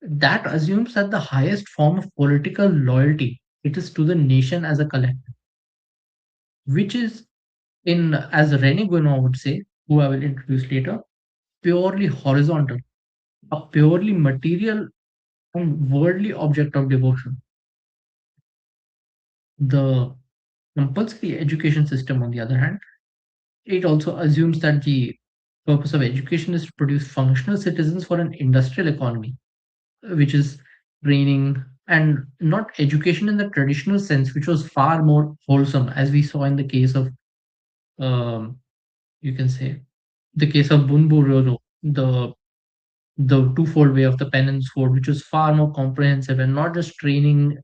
that assumes that the highest form of political loyalty it is to the nation as a collective, which is in, as Rene Guénon would say, who I will introduce later, purely horizontal, a purely material and worldly object of devotion. The compulsory education system, on the other hand, it also assumes that the purpose of education is to produce functional citizens for an industrial economy, which is training and not education in the traditional sense, which was far more wholesome, as we saw in the case of, um, you can say, the case of Bunburyo, the twofold way of the penance code, which was far more comprehensive and not just training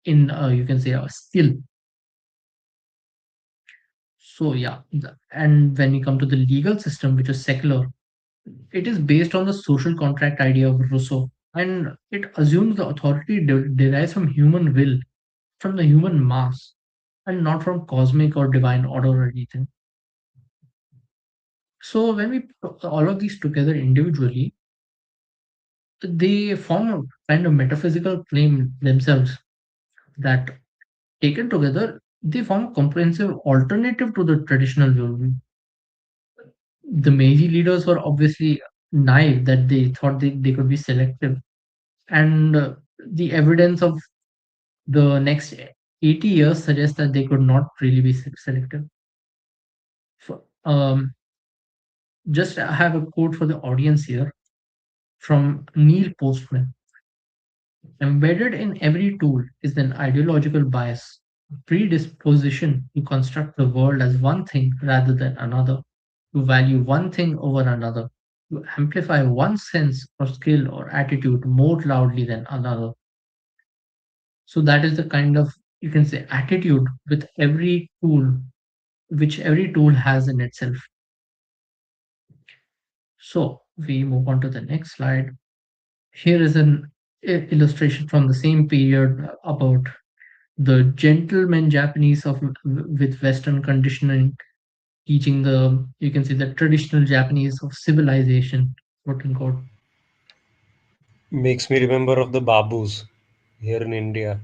in, you can say, a skill. So yeah, and when we come to the legal system, which is secular, it is based on the social contract idea of Rousseau, and it assumes the authority derives from human will, from the human mass, and not from cosmic or divine order or anything. So when we put all of these together individually, they form a kind of metaphysical claim themselves that taken together, they form a comprehensive alternative to the traditional view. The Meiji leaders were obviously naive that they thought they could be selective. And the evidence of the next 80 years suggests that they could not really be selective. So, just I have a quote for the audience here from Neil Postman. Embedded in every tool is an ideological bias, a predisposition to construct the world as one thing rather than another, to value one thing over another, to amplify one sense or skill or attitude more loudly than another. So that is the kind of, you can say, attitude with every tool, which every tool has in itself. So we move on to the next slide. Here is an illustration from the same period about the gentleman Japanese of with Western conditioning, teaching the, you can say, the traditional Japanese of civilization, quote unquote. Makes me remember of the Babus here in India.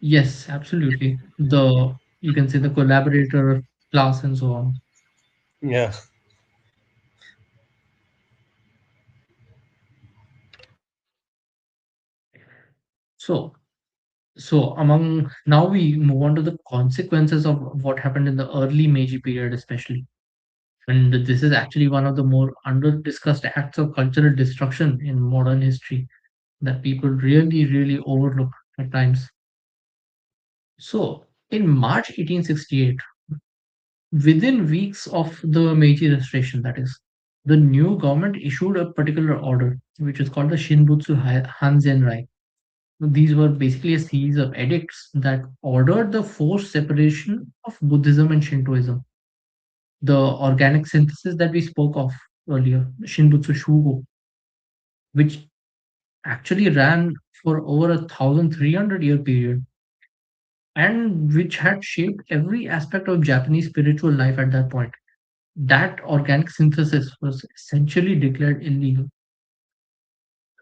Yes, absolutely. The, you can say, the collaborator class and so on. Yeah. So, so among now we move on to the consequences of what happened in the early Meiji period, especially. And this is actually one of the more under discussed acts of cultural destruction in modern history that people really, really overlook at times. So, in March 1868, within weeks of the Meiji Restoration, that is, the new government issued a particular order, which is called the Shinbutsu Hanzenrai. These were basically a series of edicts that ordered the forced separation of Buddhism and Shintoism. The organic synthesis that we spoke of earlier, Shinbutsu Shugo, which actually ran for over 1,300-year period and which had shaped every aspect of Japanese spiritual life at that point. That organic synthesis was essentially declared illegal.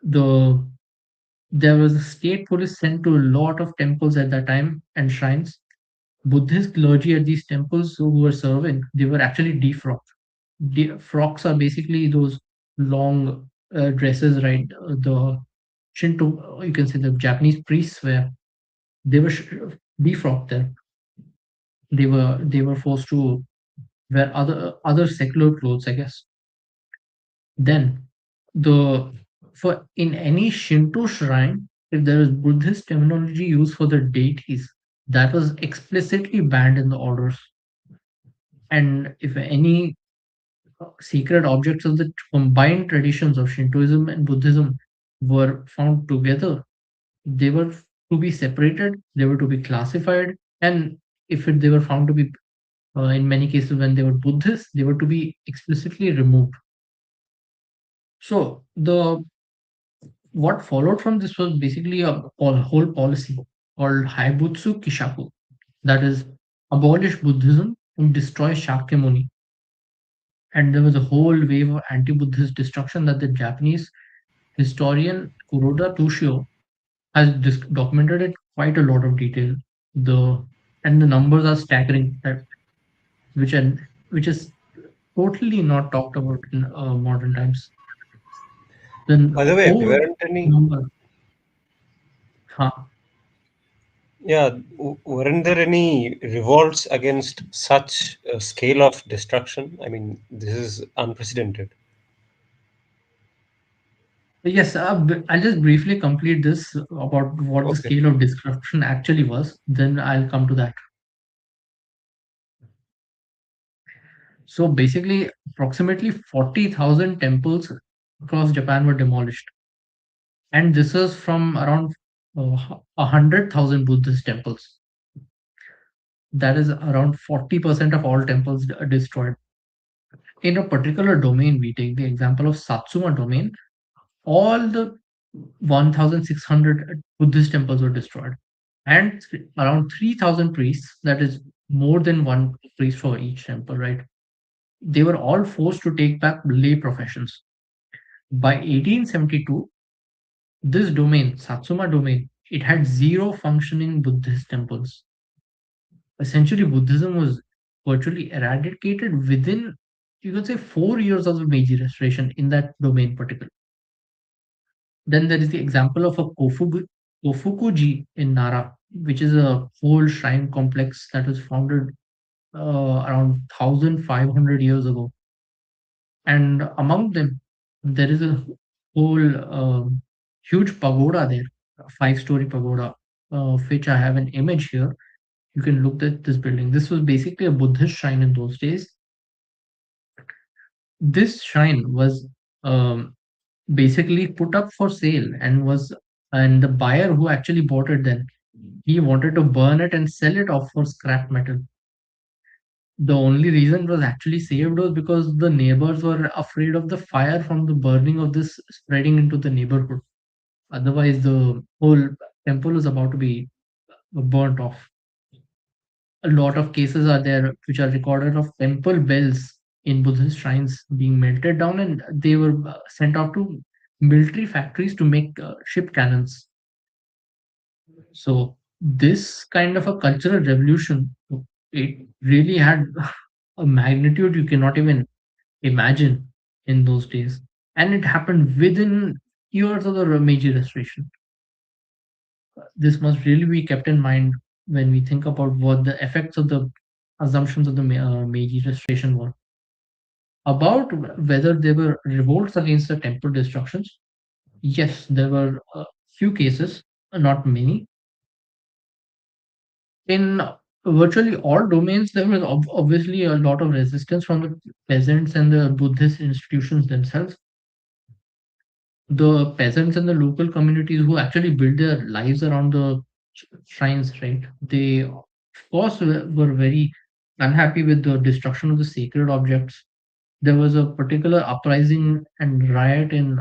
The There was a state police sent to a lot of temples at that time and shrines. Buddhist clergy at these temples who were serving, they were actually defrocked. Frocks are basically those long dresses, right? The Shinto, you can say the Japanese priests wear. They were defrocked there. They were forced to wear other secular clothes, I guess. Then the for in any Shinto shrine, if there is Buddhist terminology used for the deities, that was explicitly banned in the orders. And if any sacred objects of the combined traditions of Shintoism and Buddhism were found together, they were to be separated, they were to be classified, and they were found to be, in many cases, when they were Buddhists, they were to be explicitly removed. So the what followed from this was basically a whole policy called Haibutsu Kishaku, that is, abolish Buddhism and destroy Shakyamuni. And there was a whole wave of anti-Buddhist destruction that the Japanese historian Kuroda Toshio has documented in quite a lot of detail. The and the numbers are staggering, which and which is totally not talked about in modern times. Then By the way, whole weren't any number, huh? yeah, weren't there any revolts against such a scale of destruction? I mean, this is unprecedented. Yes, I'll just briefly complete this about what the Okay. scale of destruction actually was. Then I'll come to that. So basically, approximately 40,000 temples across Japan were demolished, and this was from around 100,000 Buddhist temples. That is around 40% of all temples destroyed. In a particular domain, we take the example of Satsuma domain. All the 1,600 Buddhist temples were destroyed, and around 3,000 priests, that is more than one priest for each temple, right? They were all forced to take back lay professions. By 1872, this domain, Satsuma domain, it had zero functioning Buddhist temples. Essentially, Buddhism was virtually eradicated within, you could say, 4 years of the Meiji Restoration in that domain particular. Then there is the example of a Kofukuji in Nara, which is a whole shrine complex that was founded around 1,500 years ago. And among them, there is a whole huge pagoda there, a five-story pagoda, of which I have an image here. You can look at this building. This was basically a Buddhist shrine in those days. This shrine was basically put up for sale and was and the buyer who actually bought it then, he wanted to burn it and sell it off for scrap metal. The only reason it was actually saved was because the neighbors were afraid of the fire from the burning of this spreading into the neighborhood. Otherwise, the whole temple was about to be burnt off. A lot of cases are there which are recorded of temple bells in Buddhist shrines being melted down, and they were sent out to military factories to make ship cannons. So this kind of a cultural revolution, it really had a magnitude you cannot even imagine in those days, and it happened within years of the Meiji Restoration. This must really be kept in mind when we think about what the effects of the assumptions of the Meiji Restoration were. About whether there were revolts against the temple destructions, yes, there were a few cases, not many. In virtually all domains, there was obviously a lot of resistance from the peasants and the Buddhist institutions themselves. The peasants and the local communities who actually built their lives around the shrines, right? They, of course, were very unhappy with the destruction of the sacred objects. There was a particular uprising and riot in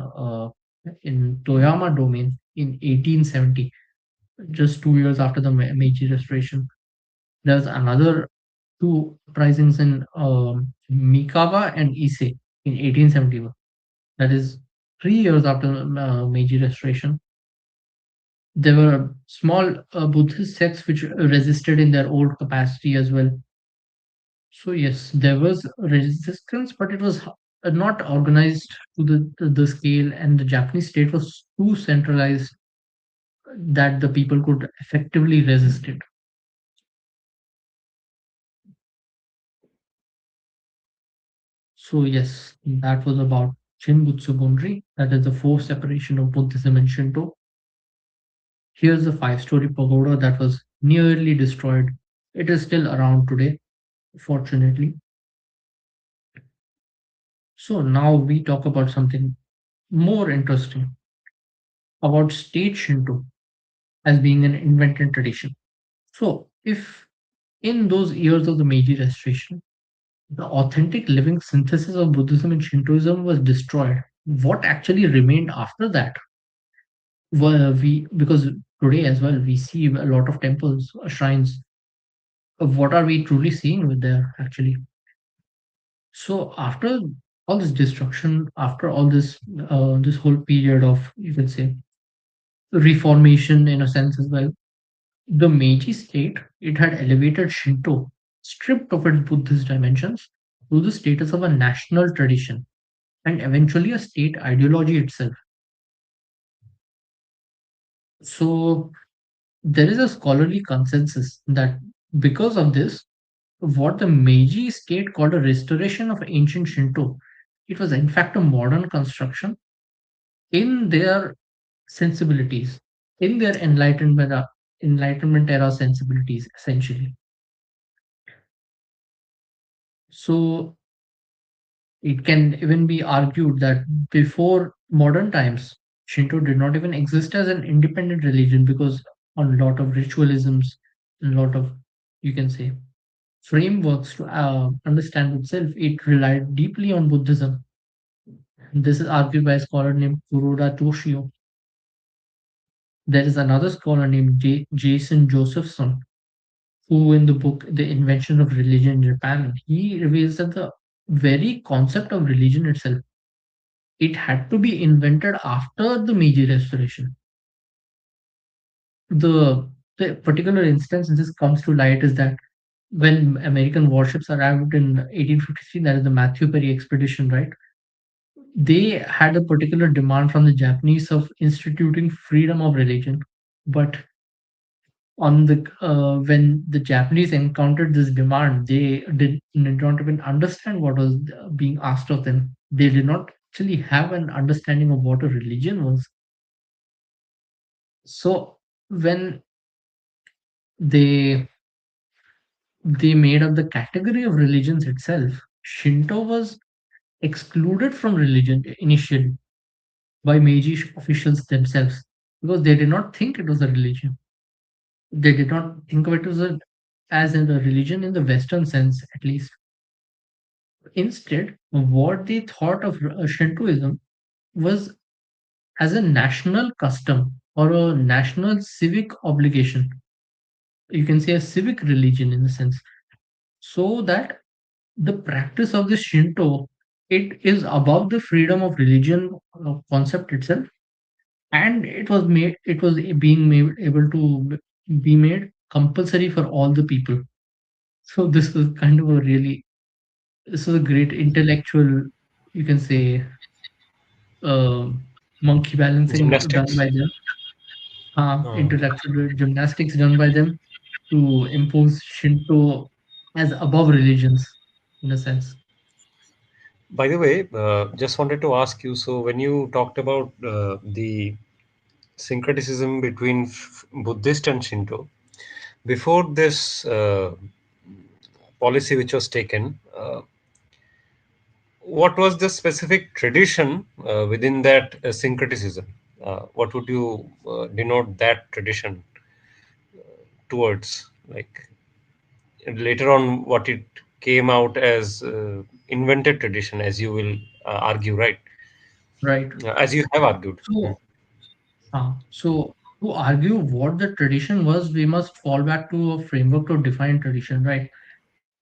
Toyama domain in 1870, just 2 years after the Meiji Restoration. There was another two uprisings in Mikawa and Ise in 1871. That is 3 years after Meiji Restoration. There were small Buddhist sects which resisted in their old capacity as well. So yes, there was resistance, but it was not organized to the scale, and the Japanese state was too centralized that the people could effectively resist it. So yes, that was about Shinbutsu Bunri, that is the forced separation of Buddhism and Shinto. Here's a five-story pagoda that was nearly destroyed. It is still around today, fortunately. So now we talk about something more interesting about state Shinto as being an invented tradition. So, if in those years of the Meiji Restoration, the authentic living synthesis of Buddhism and Shintoism was destroyed, what actually remained after that? Were we, because today as well we see a lot of temples, shrines. What are we truly seeing with there actually? So after all this destruction, after all this this whole period of, you can say, reformation in a sense as well, the Meiji state, it had elevated Shinto, stripped of its Buddhist dimensions, to the status of a national tradition and eventually a state ideology itself. So there is a scholarly consensus that because of this, what the Meiji state called a restoration of ancient Shinto, it was in fact a modern construction in their sensibilities, in their enlightenment era sensibilities, essentially. So it can even be argued that before modern times, Shinto did not even exist as an independent religion because on a lot of ritualisms, a lot of, you can say, frameworks to understand itself, it relied deeply on Buddhism. This is argued by a scholar named Kuroda Toshio. There is another scholar named Jason Josephson, who in the book The Invention of Religion in Japan, he reveals that the very concept of religion itself, it had to be invented after the Meiji Restoration. The, the particular instance this comes to light is that when American warships arrived in 1853, that is the Matthew Perry expedition, right? They had a particular demand from the Japanese of instituting freedom of religion. But on the when the Japanese encountered this demand, they did not even understand what was being asked of them. They did not actually have an understanding of what a religion was. So when they they made up the category of religions itself, Shinto was excluded from religion initially by Meiji officials themselves. because they did not think it was a religion. They did not think of it as in a religion in the Western sense, at least. Instead, what they thought of Shintoism was as a national custom or a national civic obligation. You can say a civic religion in a sense, so that the practice of the Shinto, it is above the freedom of religion concept itself, and it was being made able to be made compulsory for all the people. So this was kind of a really this was a great intellectual, you can say, uh, monkey balancing done Gymnastics. by them, Uh, intellectual gymnastics done by them to impose Shinto as above religions in a sense. by the way, just wanted to ask you. So when you talked about the syncretism between Buddhist and Shinto, before this policy which was taken, what was the specific tradition within that syncretism? What would you denote that tradition towards? Like later on, what it came out as invented tradition, as you will argue, right? Right. As you have argued. Hmm. So, so to argue what the tradition was, we must fall back to a framework to define tradition, right?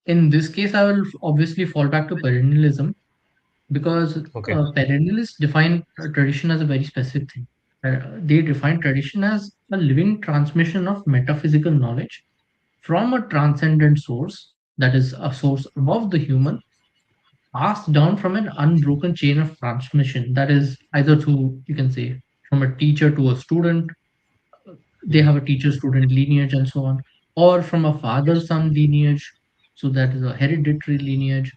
In this case, I will obviously fall back to perennialism because Okay. perennialists define tradition as a very specific thing. They define tradition as a living transmission of metaphysical knowledge from a transcendent source, that is, a source above the human, passed down from an unbroken chain of transmission. That is, either through, you can say, from a teacher to a student, they Hmm. have a teacher student lineage and so on, or from a father son lineage, so that is a hereditary lineage,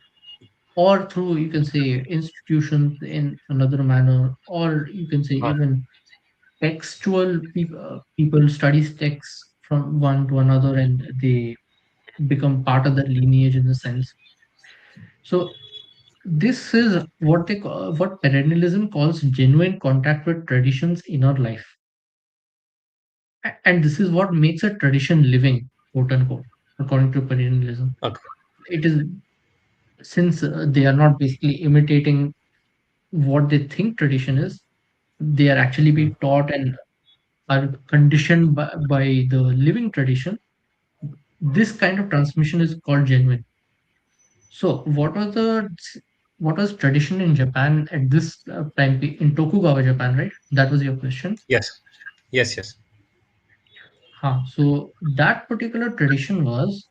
or through, you can say, institutions in another manner, or you can say Ah, even textual people studies texts from one to another and they become part of that lineage in a sense. So this is what perennialism calls genuine contact with traditions in our life. And this is what makes a tradition living, quote unquote, according to perennialism. okay. It is, since they are not basically imitating what they think tradition is, they are actually Hmm. being taught and are conditioned by the living tradition. This kind of transmission is called genuine. So, what was tradition in Japan at this time in Tokugawa, Japan, right? That was your question. Yes. Yes. Yes. So that particular tradition was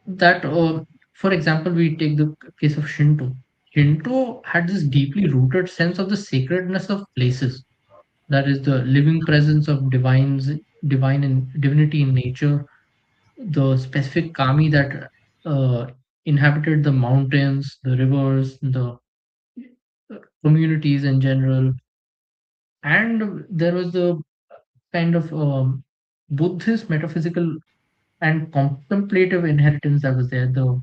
that, for example, we take the case of Shinto. Shinto had this deeply rooted sense of the sacredness of places. That is the living presence of divine and divinity in nature, the specific kami that uh, inhabited the mountains, the rivers, the communities in general, and there was the kind of Buddhist metaphysical and contemplative inheritance that was there, the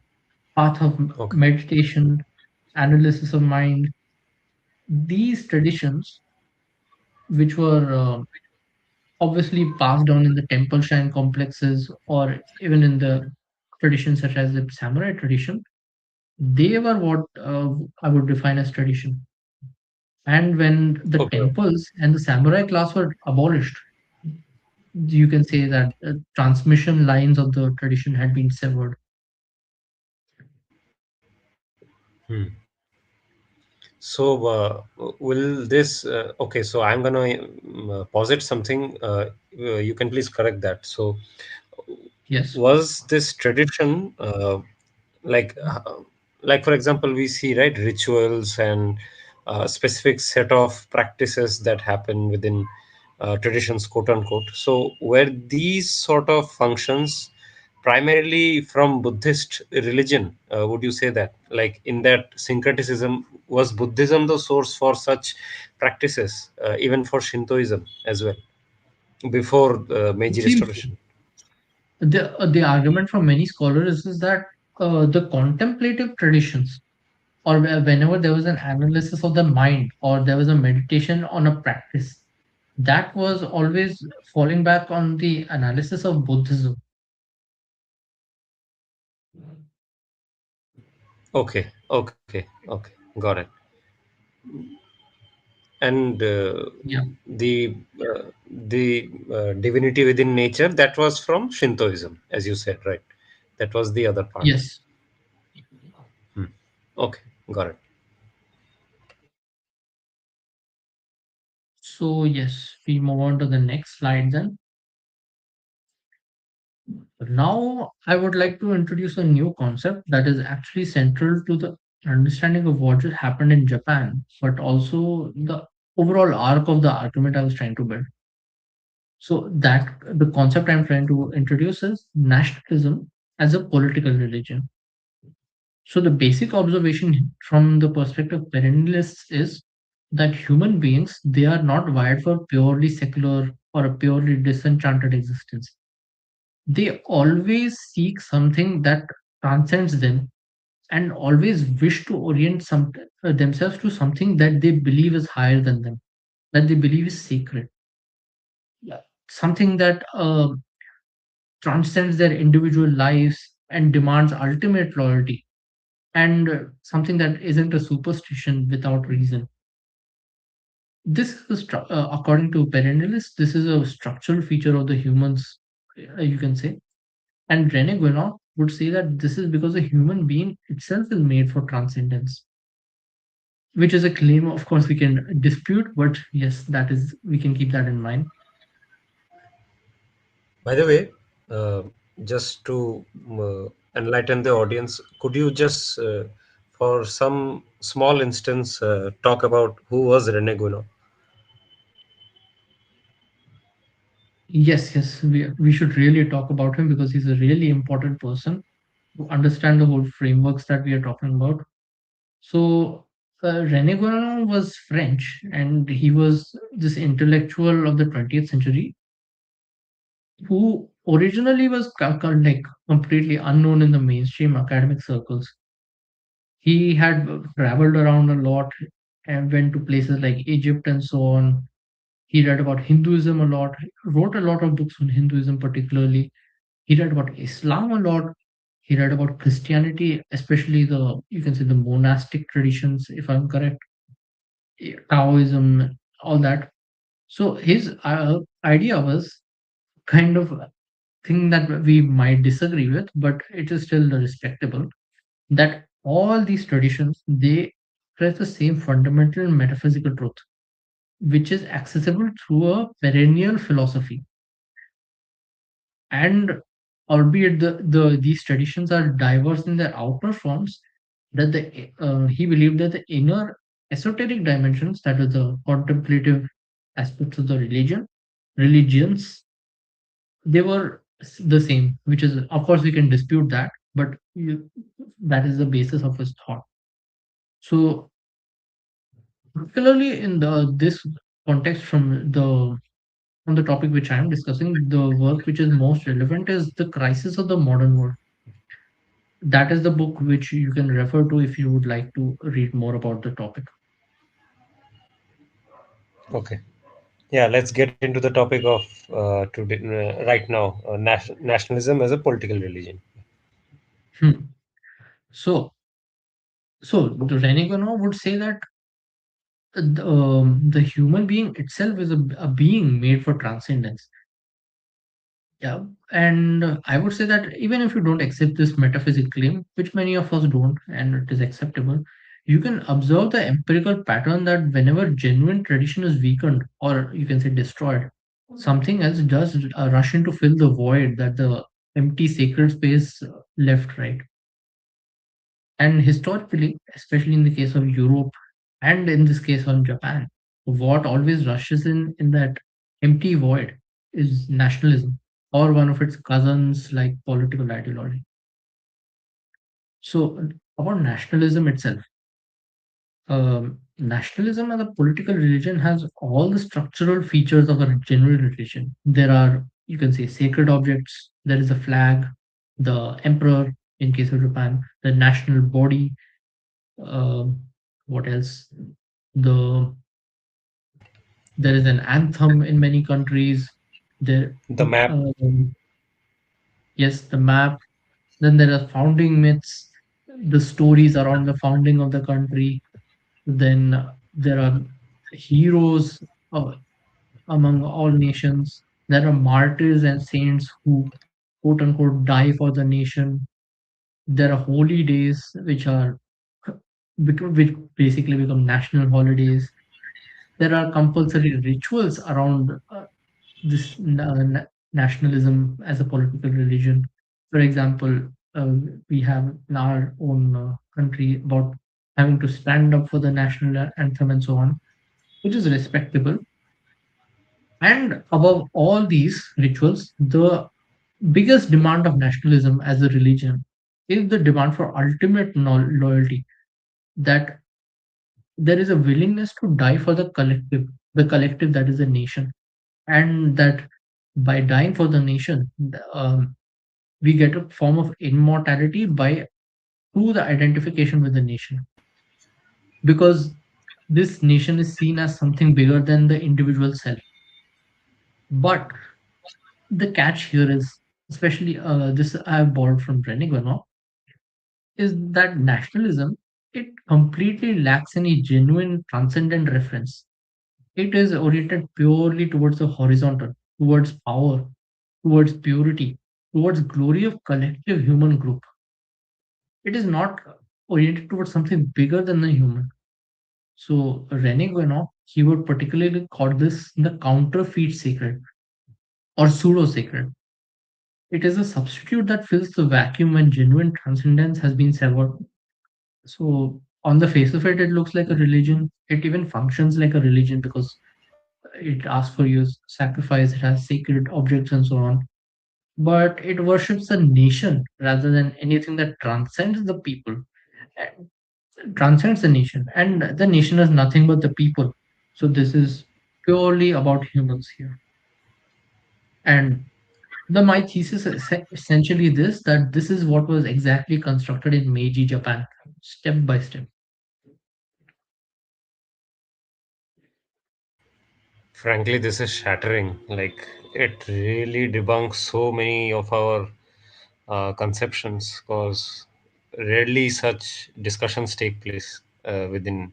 path of Okay. meditation, analysis of mind. These traditions, which were obviously passed down in the temple shrine complexes or even in the traditions such as the samurai tradition, they were what I would define as tradition. And when the Okay. temples and the samurai class were abolished, you can say that transmission lines of the tradition had been severed. Hmm. So, will this? Okay, so I'm gonna posit something. You can please correct that. So, Yes. was this tradition like, like for example, we see right rituals and specific set of practices that happen within traditions, quote unquote. So, were these sort of functions primarily from Buddhist religion? Would you say that, like in that syncretism, was Buddhism the source for such practices, even for Shintoism as well, before It Meiji seems so. Restoration? The argument from many scholars is that the contemplative traditions, or whenever there was an analysis of the mind, or there was a meditation on a practice, that was always falling back on the analysis of Buddhism. Okay, got it. And Yeah. the divinity within nature, that was from Shintoism, as you said, right? That was the other part. Yes. Hmm. Okay, got it. So yes, we move on to the next slide then. Now, I would like to introduce a new concept that is actually central to the understanding of what just happened in Japan, but also the overall arc of the argument I was trying to build. So, that the concept I'm trying to introduce is nationalism as a political religion. So, the basic observation from the perspective of perennialists is that human beings they are not wired for purely secular or a purely disenchanted existence. They always seek something that transcends them and always wish to orient themselves to something that they believe is higher than them, that they believe is sacred. Yeah. Something that transcends their individual lives and demands ultimate loyalty, and something that isn't a superstition without reason. This is according to perennialists, this is a structural feature of the humans, you can say. And Rene Guénon would say that this is because the human being itself is made for transcendence, which is a claim, of course, we can dispute, but yes, that is, we can keep that in mind. By the way, uh, just to enlighten the audience, could you just, for some small instance, talk about who was Rene Guénon? Yes, we should really talk about him because he's a really important person to understand the whole frameworks that we are talking about. So, Rene Guénon was French and he was this intellectual of the 20th century who originally was like completely unknown in the mainstream academic circles. He had traveled around a lot and went to places like Egypt and so on. He read about Hinduism a lot, wrote a lot of books on Hinduism particularly. He read about Islam a lot. He read about Christianity, especially the, you can say, the monastic traditions, if I'm correct, Taoism, all that. So his idea was kind of a thing that we might disagree with, but it is still respectable, that all these traditions, they express the same fundamental metaphysical truth, which is accessible through a perennial philosophy. And albeit these traditions are diverse in their outer forms, that he believed that the inner esoteric dimensions, that is the contemplative aspects of the religions, they were the same. Which is, of course, we can dispute that, but that is the basis of his thought. So, particularly in the this context, from the topic which I am discussing, the work which is most relevant is The Crisis of the Modern World. That is the book which you can refer to if you would like to read more about the topic. Okay. Yeah, let's get into the topic of today, right now, nationalism as a political religion. Hmm. So, so the René Guénon would say that the human being itself is a being made for transcendence. Yeah, and I would say that even if you don't accept this metaphysical claim, which many of us don't, and it is acceptable, you can observe the empirical pattern that whenever genuine tradition is weakened, or you can say destroyed, something else does rush in to fill the void that the empty sacred space left, right? And historically, especially in the case of Europe, and in this case on Japan, what always rushes in that empty void is nationalism or one of its cousins like political ideology. So, about nationalism itself, nationalism as a political religion has all the structural features of a genuine religion. There are, you can say, sacred objects, there is a flag, the emperor in case of Japan, the national body, um, what else? The There is an anthem in many countries. There, The map. yes, the map. Then there are founding myths, the stories around the founding of the country. Then there are heroes uh, among all nations. There are martyrs and saints who, quote unquote, die for the nation. There are holy days which basically become national holidays. There are compulsory rituals around this nationalism as a political religion. For example, uh, we have in our own country about having to stand up for the national anthem and so on, which is respectable. And above all these rituals, the biggest demand of nationalism as a religion is the demand for ultimate loyalty, that there is a willingness to die for the collective that is a nation, and that by dying for the nation, we get a form of immortality by through the identification with the nation, because this nation is seen as something bigger than the individual self. But the catch here is, especially this I have borrowed from Rennie Guénon, is that nationalism, it completely lacks any genuine transcendent reference. It is oriented purely towards the horizontal, towards power, towards purity, towards glory of collective human group. It is not oriented towards something bigger than the human. So René Guénon, he would particularly call this the counterfeit sacred or pseudo sacred. It is a substitute that fills the vacuum when genuine transcendence has been severed. So on the face of it, it looks like a religion. It even functions like a religion because it asks for your sacrifice, it has sacred objects and so on. But it worships a nation rather than anything that transcends the people, transcends the nation. And the nation is nothing but the people. So this is purely about humans here. And my thesis is essentially this, that this is what was exactly constructed in Meiji Japan, step by step. Frankly, this is shattering. Like, it really debunks so many of our conceptions, because rarely such discussions take place within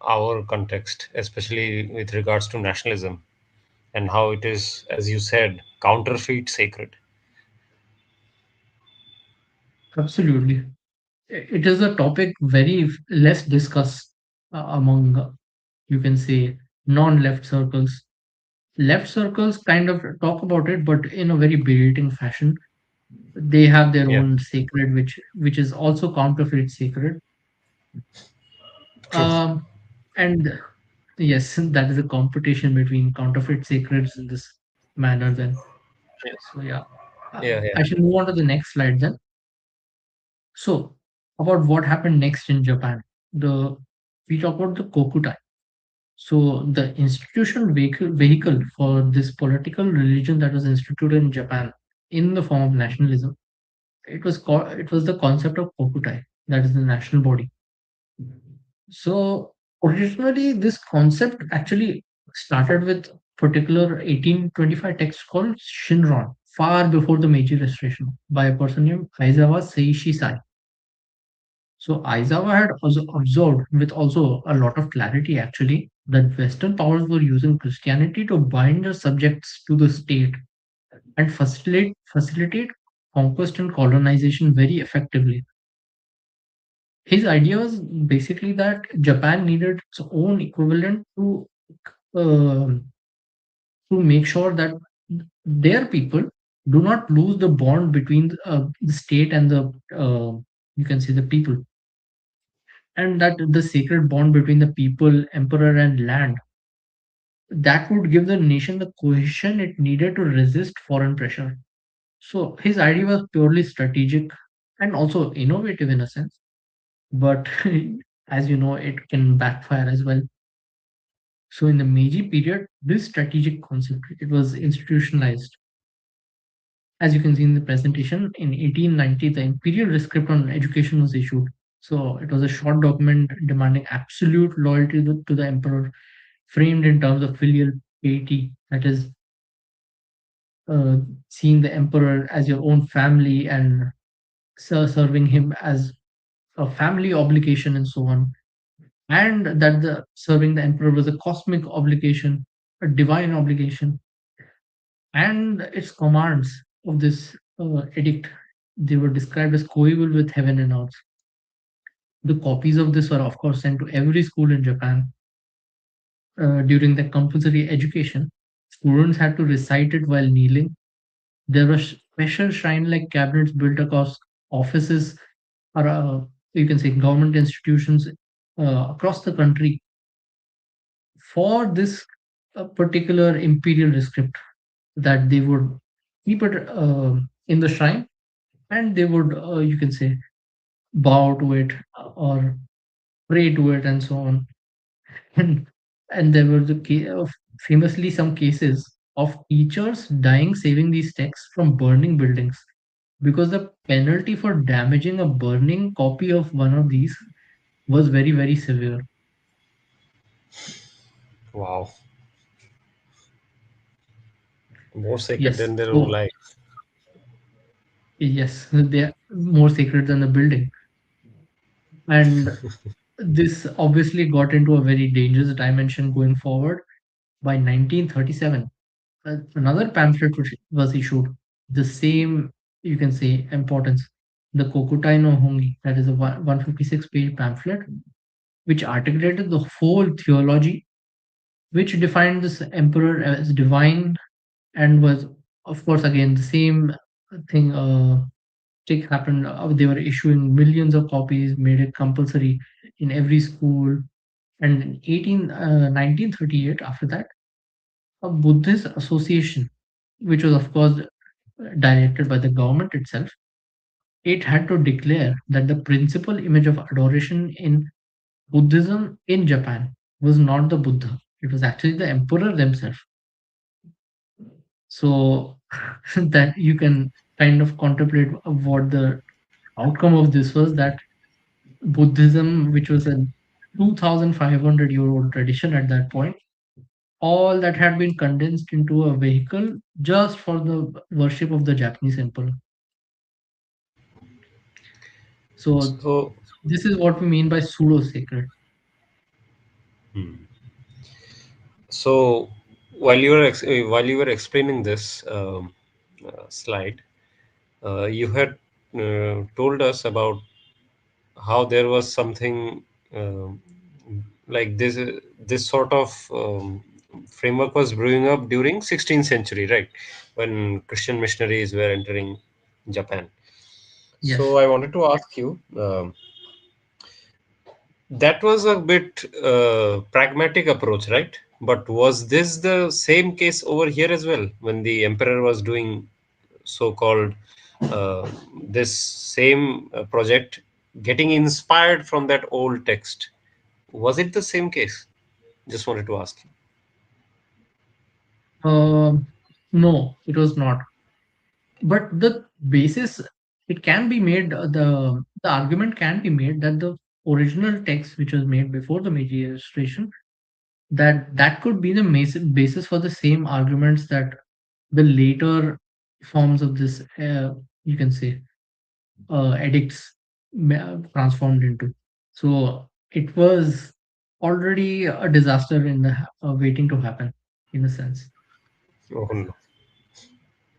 our context, especially with regards to nationalism and how it is, as you said, counterfeit sacred. Absolutely. It is a topic very less discussed among, you can say, non-left circles. Left circles kind of talk about it, but in a very berating fashion. They have their Yeah, own sacred, which is also counterfeit sacred. true. Um, and yes, that is a competition between counterfeit sacreds in this manner. Then, so yeah, Yeah, yeah. I should move on to the next slide then. So, about what happened next in Japan. The We talk about the Kokutai. So the institutional vehicle for this political religion that was instituted in Japan in the form of nationalism, it was the concept of Kokutai, that is the national body. So originally this concept actually started with particular 1825 text called Shinron, far before the Meiji Restoration, by a person named Aizawa Seishi Sai. So Aizawa had also observed with also a lot of clarity actually that Western powers were using Christianity to bind their subjects to the state and facilitate conquest and colonization very effectively. His idea was basically that Japan needed its own equivalent um to make sure that their people do not lose the bond between the state and the you can say the people, and that the sacred bond between the people, emperor, and land, that would give the nation the cohesion it needed to resist foreign pressure. So his idea was purely strategic and also innovative in a sense, but as you know, it can backfire as well. So in the Meiji period, this strategic concept, it was institutionalized. As you can see in the presentation, in 1890, the Imperial Rescript on Education was issued. So it was a short document demanding absolute loyalty to the emperor. framed in terms of filial piety, that is, uh, seeing the emperor as your own family and serving him as a family obligation and so on, and that the serving the emperor was a cosmic obligation, a divine obligation, and its commands of this edict, they were described as coeval with heaven and earth. The copies of this were, of course, sent to every school in Japan during the compulsory education. Students had to recite it while kneeling. There were special shrine-like cabinets built across offices or you can say government institutions across the country for this particular imperial script, that they would keep it in the shrine, and they would you can say bow to it or pray to it and so on. and and there were famously some cases of teachers dying saving these texts from burning buildings, because the penalty for damaging a burning copy of one of these was very, very severe. Wow. More sacred Yes, than their own so life. yes, they are more sacred than the building. And this obviously got into a very dangerous dimension going forward. By 1937, another pamphlet which was issued, the same, you can say, importance, the Kokutai no Hongi, that is a 156-page pamphlet, which articulated the whole theology, which defined this emperor as divine, and was, of course, again the same thing. Tick happened. They were issuing millions of copies, made it compulsory in every school. And in 1938, after that, a Buddhist association, which was, of course, directed by the government itself, it had to declare that the principal image of adoration in Buddhism in Japan was not the Buddha, it was actually the emperor themselves. So that you can kind of contemplate what the outcome of this was, that Buddhism, which was a 2,500-year-old tradition at that point, all that had been condensed into a vehicle just for the worship of the Japanese emperor. So So, this is what we mean by pseudo sacred. so while you were explaining this slide, you had told us about how there was something um like this sort of framework was brewing up during 16th century, right, when Christian missionaries were entering Japan. So Yes. I wanted to ask you, that was a bit pragmatic approach, right? But was this the same case over here as well when the emperor was doing so-called uh, this same project, getting inspired from that old text? Was it the same case? Just wanted to ask you. Um, no, it was not. But the basis, it can be made, the argument can be made that the original text, which was made before the Meiji Restoration, that could be the basis for the same arguments that the later forms of this, you can say, edicts transformed into. So it was already a disaster in the waiting to happen, in a sense. Oh no.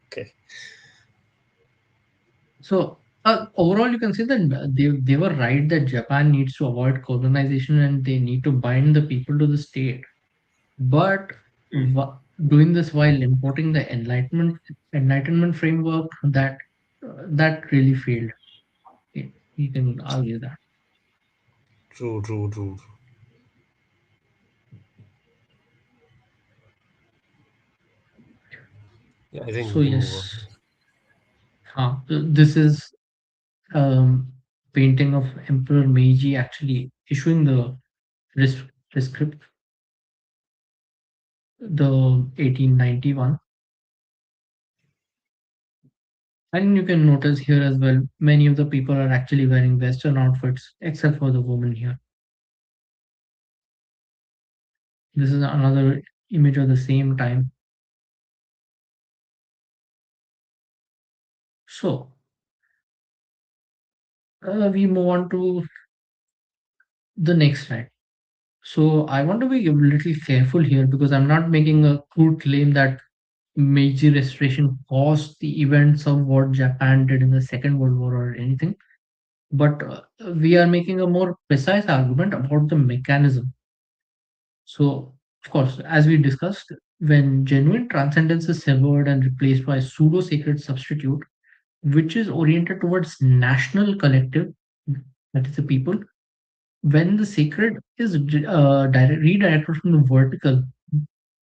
Okay. So overall, you can say that they were right that Japan needs to avoid colonization and they need to bind the people to the state. But doing this while importing the Enlightenment framework, that really failed. You can argue that. True, true, true. Yeah, I think So we can move on. yes, this is um, painting of Emperor Meiji actually issuing the res- rescript, the 1891. And you can notice here as well, many of the people are actually wearing Western outfits, except for the woman here. This is another image of the same time. So we move on to the next slide. So I want to be a little careful here because I'm not making a crude claim that Meiji Restoration caused the events of what Japan did in the Second World War or anything, but we are making a more precise argument about the mechanism. So, of course, as we discussed, when genuine transcendence is severed and replaced by pseudo sacred substitute, which is oriented towards national collective, that is the people, when the sacred is redirected from the vertical,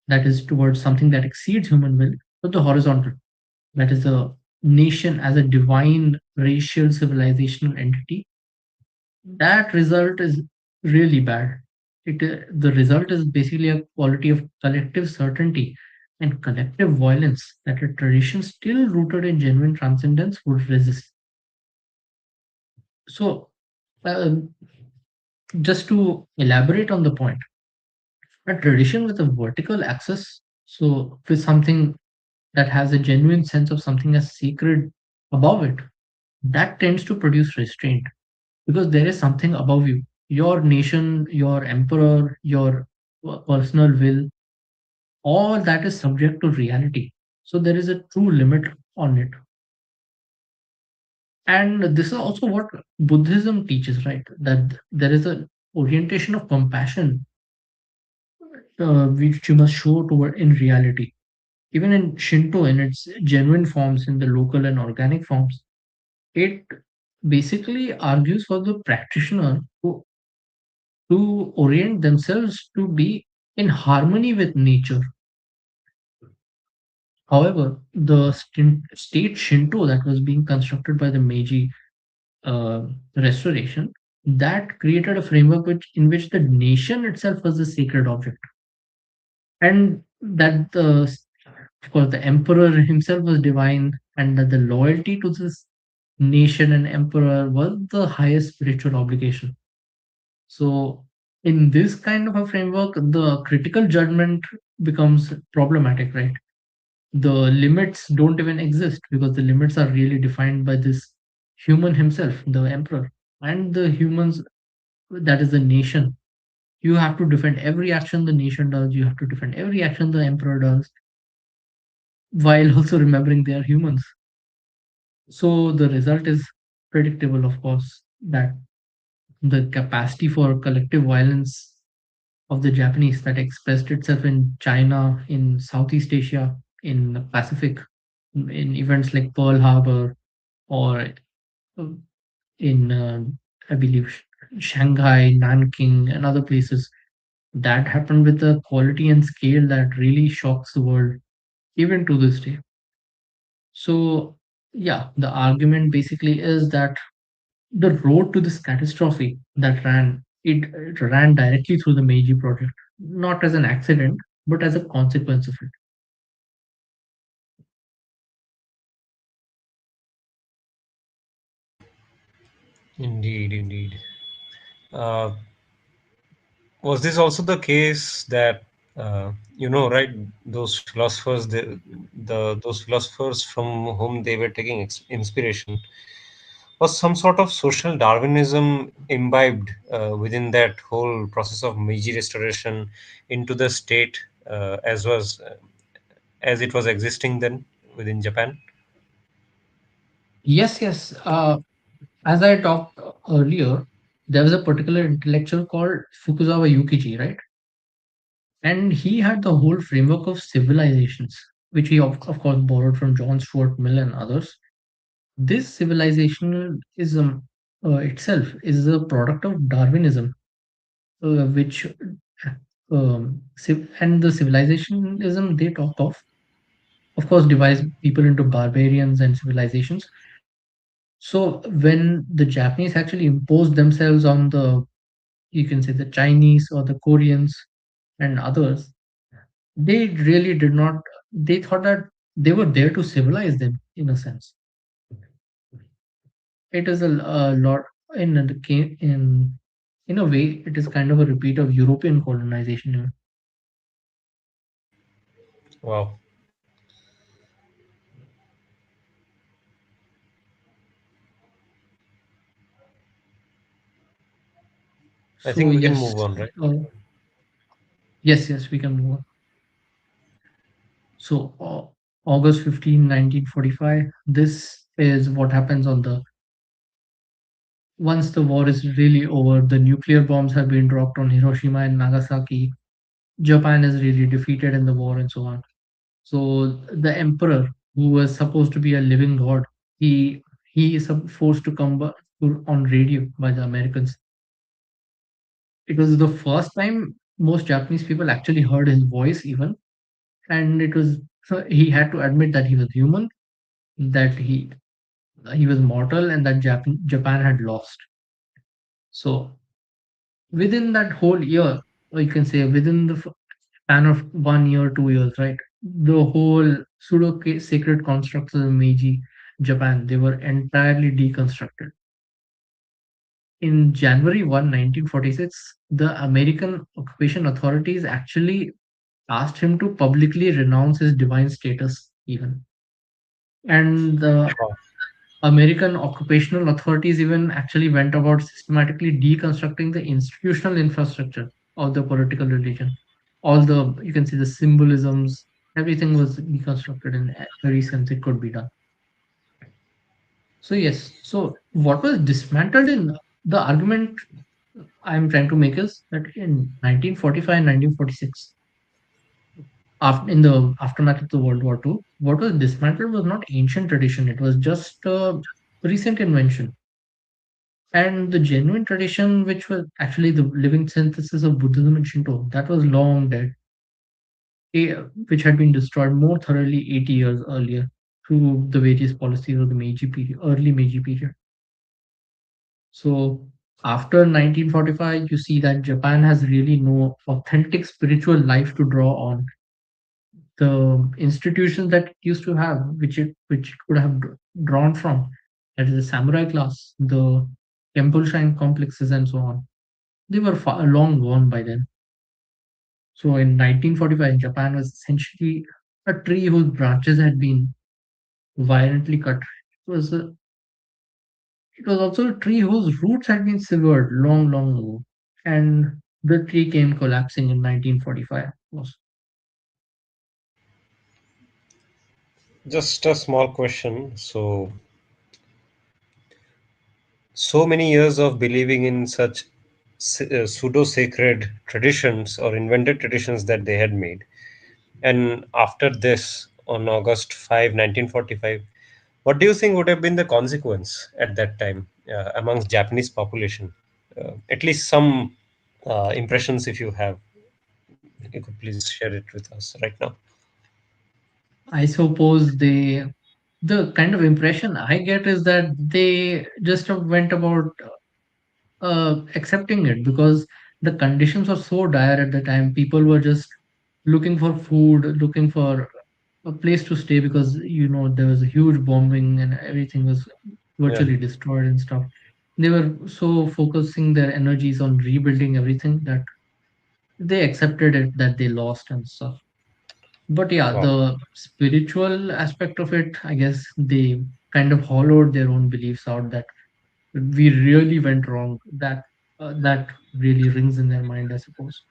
that is towards something that exceeds human will, to the horizontal, that is the nation as a divine racial civilizational entity, that result is really bad. The result is basically a quality of collective certainty and collective violence that a tradition still rooted in genuine transcendence would resist. So, uh, just to elaborate on the point, a tradition with a vertical axis, so with something that has a genuine sense of something as sacred above it, that tends to produce restraint because there is something above you. Your nation, your emperor, your personal will, all that is subject to reality. So there is a true limit on it. And this is also what Buddhism teaches, right? That there is a orientation of compassion which you must show toward in reality. Even in Shinto, in its genuine forms, in the local and organic forms, it basically argues for the practitioner to orient themselves to be in harmony with nature. However, the state Shinto that was being constructed by the Meiji Restoration, that created a framework in which the nation itself was the sacred object, and that of course the emperor himself was divine, and that the loyalty to this nation and emperor was the highest spiritual obligation. So, in this kind of a framework, the critical judgment becomes problematic, right? The limits don't even exist because the limits are really defined by this human himself, the emperor, and the humans, that is the nation. You have to defend every action the nation does, you have to defend every action the emperor does, while also remembering they are humans. So, the result is predictable, of course, that the capacity for collective violence of the Japanese that expressed itself in China, in Southeast Asia, in the Pacific, in events like Pearl Harbor, or uh, in, I believe, Shanghai, Nanking, and other places. That happened with a quality and scale that really shocks the world, even to this day. So, yeah, the argument basically is that the road to this catastrophe it ran directly through the Meiji project, not as an accident, but as a consequence of it. Indeed, indeed. Uh, was this also the case that right, those philosophers, those philosophers from whom they were taking inspiration, was some sort of social Darwinism imbibed within that whole process of Meiji Restoration into the state as it was existing then within Japan? Yes, yes. As I talked earlier, there was a particular intellectual called Fukuzawa Yukiji, right? And he had the whole framework of civilizations, which he of course borrowed from John Stuart Mill and others. This civilizationism itself is a product of Darwinism, which and the civilizationism they talk of course, divides people into barbarians and civilizations. So when the Japanese actually imposed themselves on you can say the Chinese or the Koreans and others, they really did not. They thought that they were there to civilize them in a sense. It is a lot in a way. It is kind of a repeat of European colonization. Wow. I So think we can yes, move on, right? uh, yes, we can move on. So August 15, 1945. This is what happens on the once the war is really over. The nuclear bombs have been dropped on Hiroshima and Nagasaki. Japan is really defeated in the war and so on. So the emperor, who was supposed to be a living god, he he is forced to come on radio by the Americans. It was the first time most Japanese people actually heard his voice, even, and it was so he had to admit that he was human, that he was mortal, and that Japan had lost. So within that whole year, or you can say within the span of 1 year, 2 years, right? The whole pseudo sacred constructs of Meiji Japan, they were entirely deconstructed. In January 1, 1946, the American occupation authorities actually asked him to publicly renounce his divine status, even. And the Wow. American occupational authorities even actually went about systematically deconstructing the institutional infrastructure of the political religion. All the, you can see the symbolisms, everything was deconstructed in every sense it could be done. So, yes, so what was dismantled in the argument I'm trying to make is that in 1945 and 1946, after, in the aftermath of the World War II, what was dismantled was not ancient tradition, it was just a recent invention. And the genuine tradition, which was actually the living synthesis of Buddhism and Shinto, that was long dead, which had been destroyed more thoroughly 80 years earlier through the various policies of the Meiji period, early Meiji period. So after 1945, you see that Japan has really no authentic spiritual life to draw on. The institutions that it used to have, which it could have drawn from, that is the samurai class, the temple shrine complexes, and so on, they were far, long gone by then. So in 1945, Japan was essentially a tree whose branches had been violently cut. It was also a tree whose roots had been severed long, long ago, and the tree came collapsing in 1945. Just a small question. So many years of believing in such pseudo sacred traditions or invented traditions that they had made. And after this, on August 5, 1945, what do you think would have been the consequence at that time amongst Japanese population? At least some impressions, if you have, you could please share it with us right now. I suppose the kind of impression I get is that they just went about accepting it because the conditions were so dire at the time. People were just looking for food, looking for a place to stay because there was a huge bombing and everything was Yeah. virtually destroyed and stuff. They were so focusing their energies on rebuilding everything that they accepted it that they lost and stuff. But yeah, Wow. the spiritual aspect of it, I guess they kind of hollowed their own beliefs out that we really went wrong. That really rings in their mind, I suppose.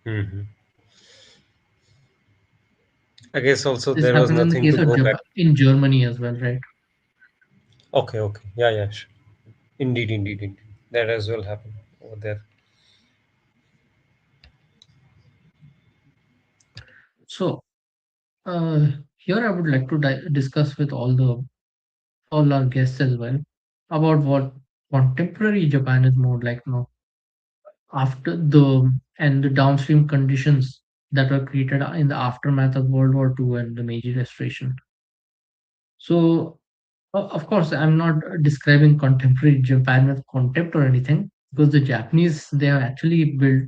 Hmm. I guess also This there was happened in the nothing case to of go back. Japan, in Germany as well, right? Okay, okay. Yeah, yeah, sure. Indeed, indeed, indeed. That as well happened over there. So here I would like to discuss with all our guests as well about what contemporary Japan is more like now after the downstream conditions that were created in the aftermath of World War II and the Meiji Restoration. So, of course, I'm not describing contemporary Japan with contempt or anything, because the Japanese, they have actually built,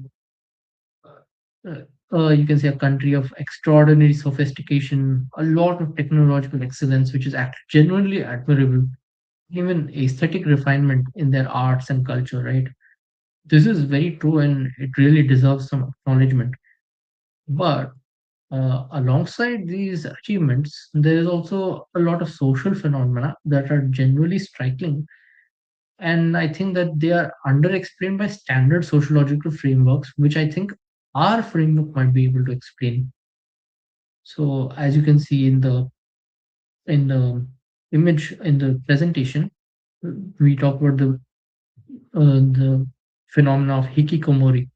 uh, you can say, a country of extraordinary sophistication, a lot of technological excellence, which is genuinely admirable, even aesthetic refinement in their arts and culture, right? This is very true and it really deserves some acknowledgement. But Alongside these achievements, there is also a lot of social phenomena that are genuinely striking, and I think that they are underexplained by standard sociological frameworks, which I think our framework might be able to explain. So, as you can see in the image in the presentation, we talk about the phenomena of hikikomori,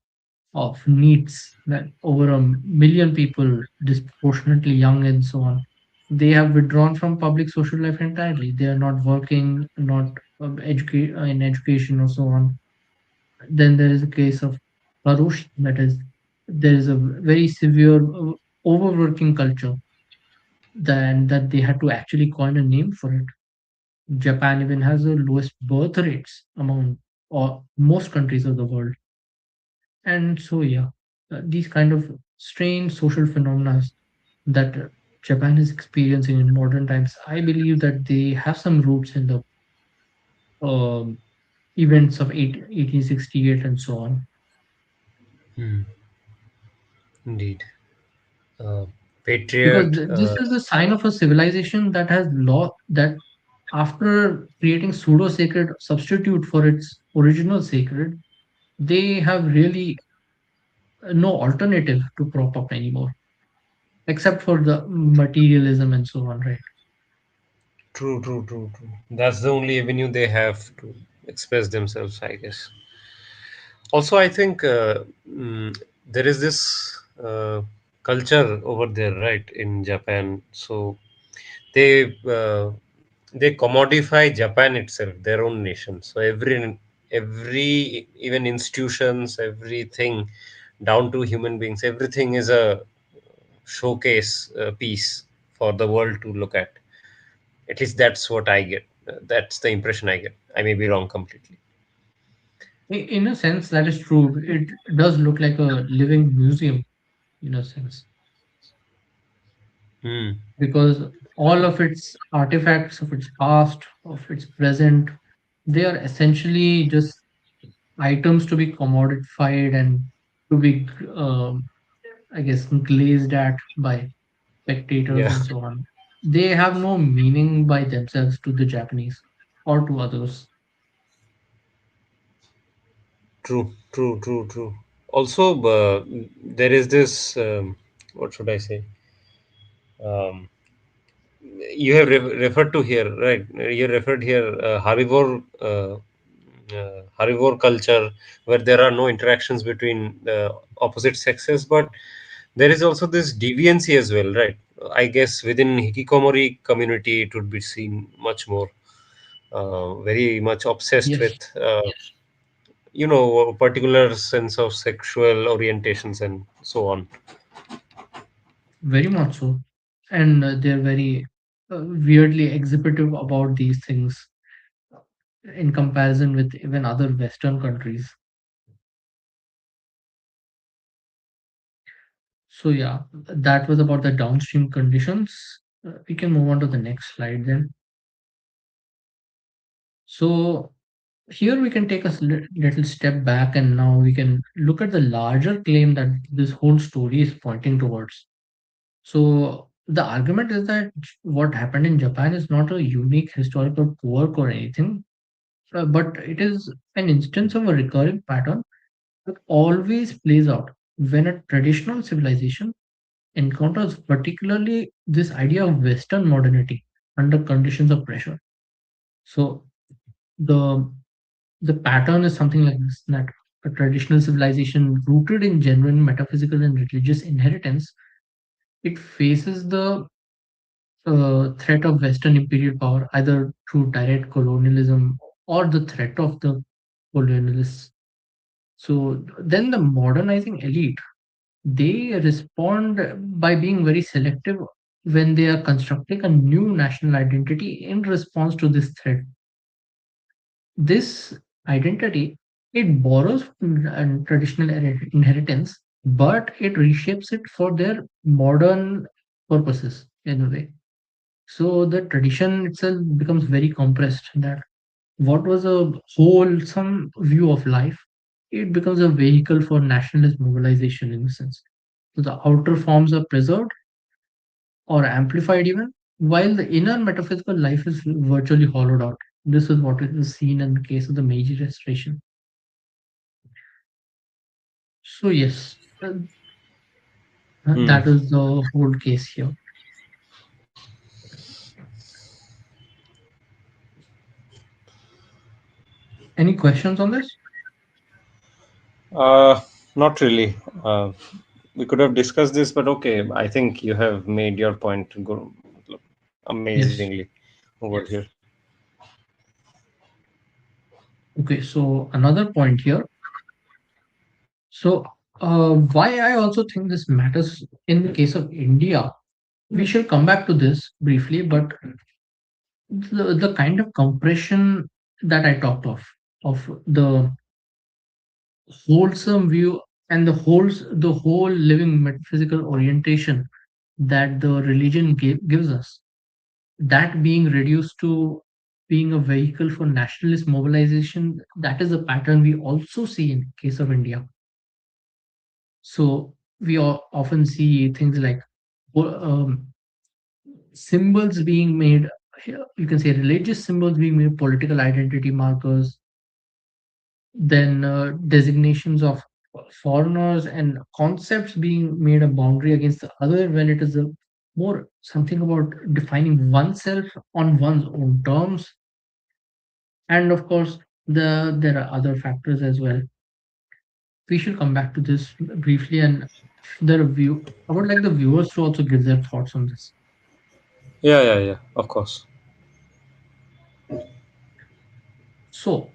of needs that over a million people, disproportionately young and so on, they have withdrawn from public social life entirely. They are not working, not in education or so on. Then there is a case of Parush, that is, there is a very severe overworking culture, then that they had to actually coin a name for it. Japan even has the lowest birth rates among most countries of the world. And so, yeah, these kind of strange social phenomena that Japan is experiencing in modern times, I believe that they have some roots in the um, events of 1868 and so on. Hmm. Indeed. Uh, Because Patriot. this is a sign of a civilization that has law that after creating pseudo sacred substitute for its original sacred, they have really no alternative to prop up anymore, except for the materialism and so on, right? True, true, true, true. That's the only avenue they have to express themselves, I guess. Also, I think there is this culture over there, right, in Japan. So they they commodify Japan itself, their own nation. So every even institutions, everything down to human beings, everything is a showcase piece for the world to look at. At least that's what I get. That's the impression I get. I may be wrong completely. In a sense, that is true. It does look like a living museum in a sense, Hmm. because all of its artifacts of its past, of its present, they are essentially just items to be commodified and to be, I guess, glazed at by spectators Yeah. and so on. They have no meaning by themselves to the Japanese or to others. True, true, true, true. Also, there is this. What should I say? Um, you have referred to here, right? You referred here herbivore culture, where there are no interactions between the opposite sexes, but there is also this deviancy as well, right? I guess within hikikomori community, it would be seen much more. Very much obsessed Yes, with a particular sense of sexual orientations and so on. very much so. And they're very weirdly exhibitive about these things in comparison with even other Western countries. So, yeah, that was about the downstream conditions. We can move on to the next slide then. So, here we can take a little step back and now we can look at the larger claim that this whole story is pointing towards. So, the argument is that what happened in Japan is not a unique historical quirk or anything, but it is an instance of a recurring pattern that always plays out when a traditional civilization encounters particularly this idea of Western modernity under conditions of pressure. So the the pattern is something like this, that a traditional civilization rooted in genuine metaphysical and religious inheritance, it faces the threat of Western imperial power either through direct colonialism or the threat of the colonialists. So then the modernizing elite, they respond by being very selective when they are constructing a new national identity in response to this threat. This identity, it borrows from traditional inheritance, but it reshapes it for their modern purposes in a way. So the tradition itself becomes very compressed. That what was a wholesome view of life, it becomes a vehicle for nationalist mobilization in a sense. So the outer forms are preserved or amplified even, while the inner metaphysical life is virtually hollowed out. This is what is seen in the case of the Meiji Restoration. So yes, Hmm. that is the whole case here. Any questions on this? Uh, Not really. We could have discussed this, but okay. I think you have made your point amazingly Yes. over here. Okay, so another point here. So, why I also think this matters in the case of India, we shall come back to this briefly, but the kind of compression that I talked of the wholesome view and the whole living metaphysical orientation that the religion gives us, that being reduced to being a vehicle for nationalist mobilization, that is a pattern we also see in case of India. So we often see things like um, symbols being made, you can say religious symbols being made political identity markers, then designations of foreigners and concepts being made a boundary against the other, when it is a more something about defining oneself on one's own terms. And of course, there are other factors as well. We should come back to this briefly, and the review. I would like the viewers to also give their thoughts on this. Yeah, yeah, yeah. Of course. So,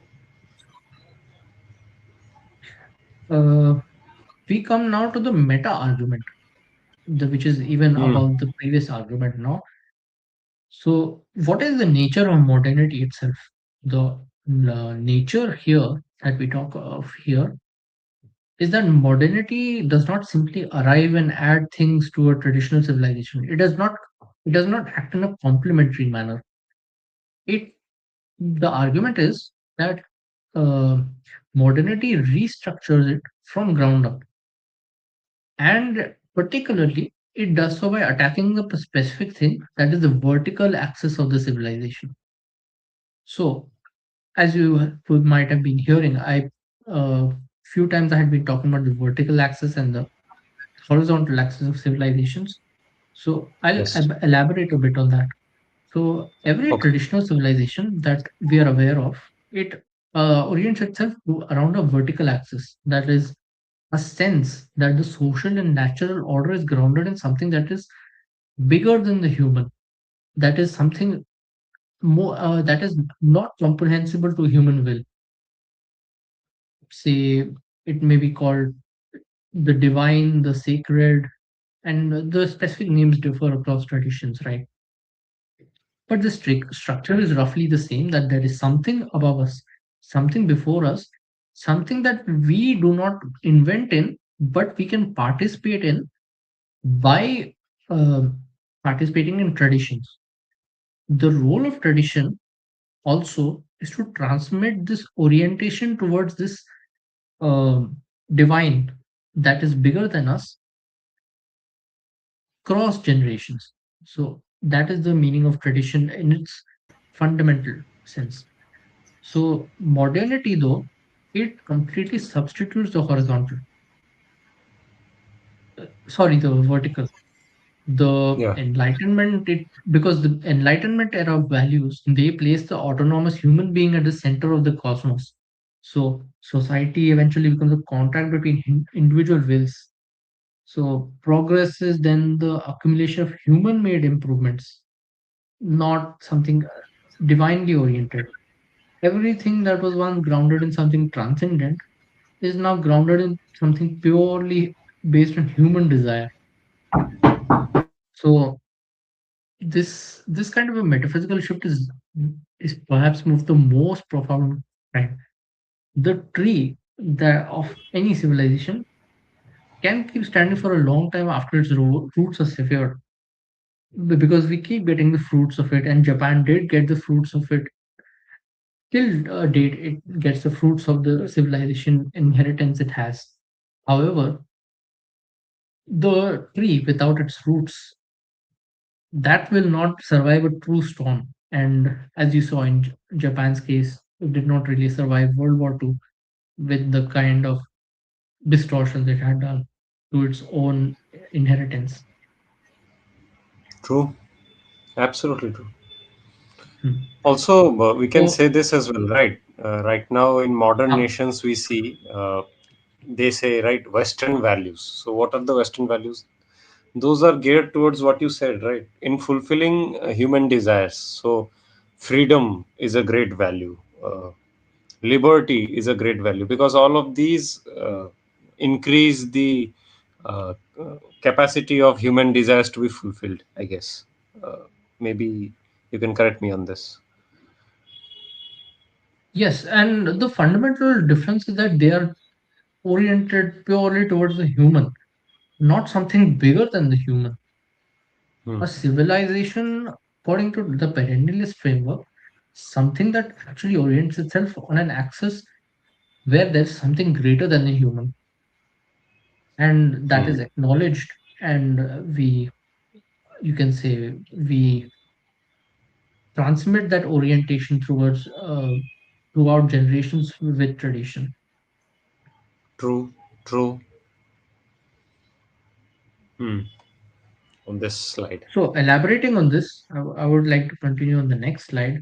uh, we come now to the meta argument, which is even Hmm. above the previous argument now. So, what is the nature of modernity itself? The nature here that we talk of here is that modernity does not simply arrive and add things to a traditional civilization. It does not act in a complementary manner. It The argument is that uh, modernity restructures it from ground up, and particularly it does so by attacking the specific thing that is the vertical axis of the civilization. So, as you might have been hearing, I few times I had been talking about the vertical axis and the horizontal axis of civilizations. So I'll Yes. elaborate a bit on that. So every Okay. traditional civilization that we are aware of, it orients itself around a vertical axis. That is a sense that the social and natural order is grounded in something that is bigger than the human. That is something more that is not comprehensible to human will. Say it may be called the divine, the sacred, and the specific names differ across traditions, right? But the strict structure is roughly the same, that there is something above us, something before us, something that we do not invent in, but we can participate in by uh, participating in traditions. The role of tradition also is to transmit this orientation towards this uh, divine that is bigger than us cross generations. So that is the meaning of tradition in its fundamental sense. So modernity, though, it completely substitutes the horizontal, sorry, the vertical. The Yeah. Enlightenment, it because the Enlightenment era values, they place the autonomous human being at the center of the cosmos. So society eventually becomes a contract between individual wills. So progress is then the accumulation of human-made improvements, not something divinely oriented. Everything that was once grounded in something transcendent is now grounded in something purely based on human desire. So this kind of a metaphysical shift is perhaps one of the most profound kind. The tree that of any civilization can keep standing for a long time after its roots are severed, because we keep getting the fruits of it, and Japan did get the fruits of it till date. It gets the fruits of the civilization inheritance it has. However, The tree without its roots, that will not survive a true storm. And as you saw in Japan's case, it did not really survive World War II with the kind of distortions it had done to its own inheritance. True. Absolutely true. Hmm. Also, we can So, say this as well, right? Right now, in modern uh, nations, we see they say, right, Western values. So, what are the Western values? Those are geared towards what you said, right? In fulfilling human desires. So, freedom is a great value. Liberty is a great value because all of these increase the uh, capacity of human desires to be fulfilled, I guess. Maybe you can correct me on this. yes, and the fundamental difference is that they are oriented purely towards the human, not something bigger than the human. Hmm. A civilization, according to the perennialist framework, something that actually orients itself on an axis where there's something greater than the human, and that Hmm. is acknowledged, and you can say, we transmit that orientation towards throughout generations with tradition. True, true. Hmm. On this slide. So, elaborating on this, I would like to continue on the next slide.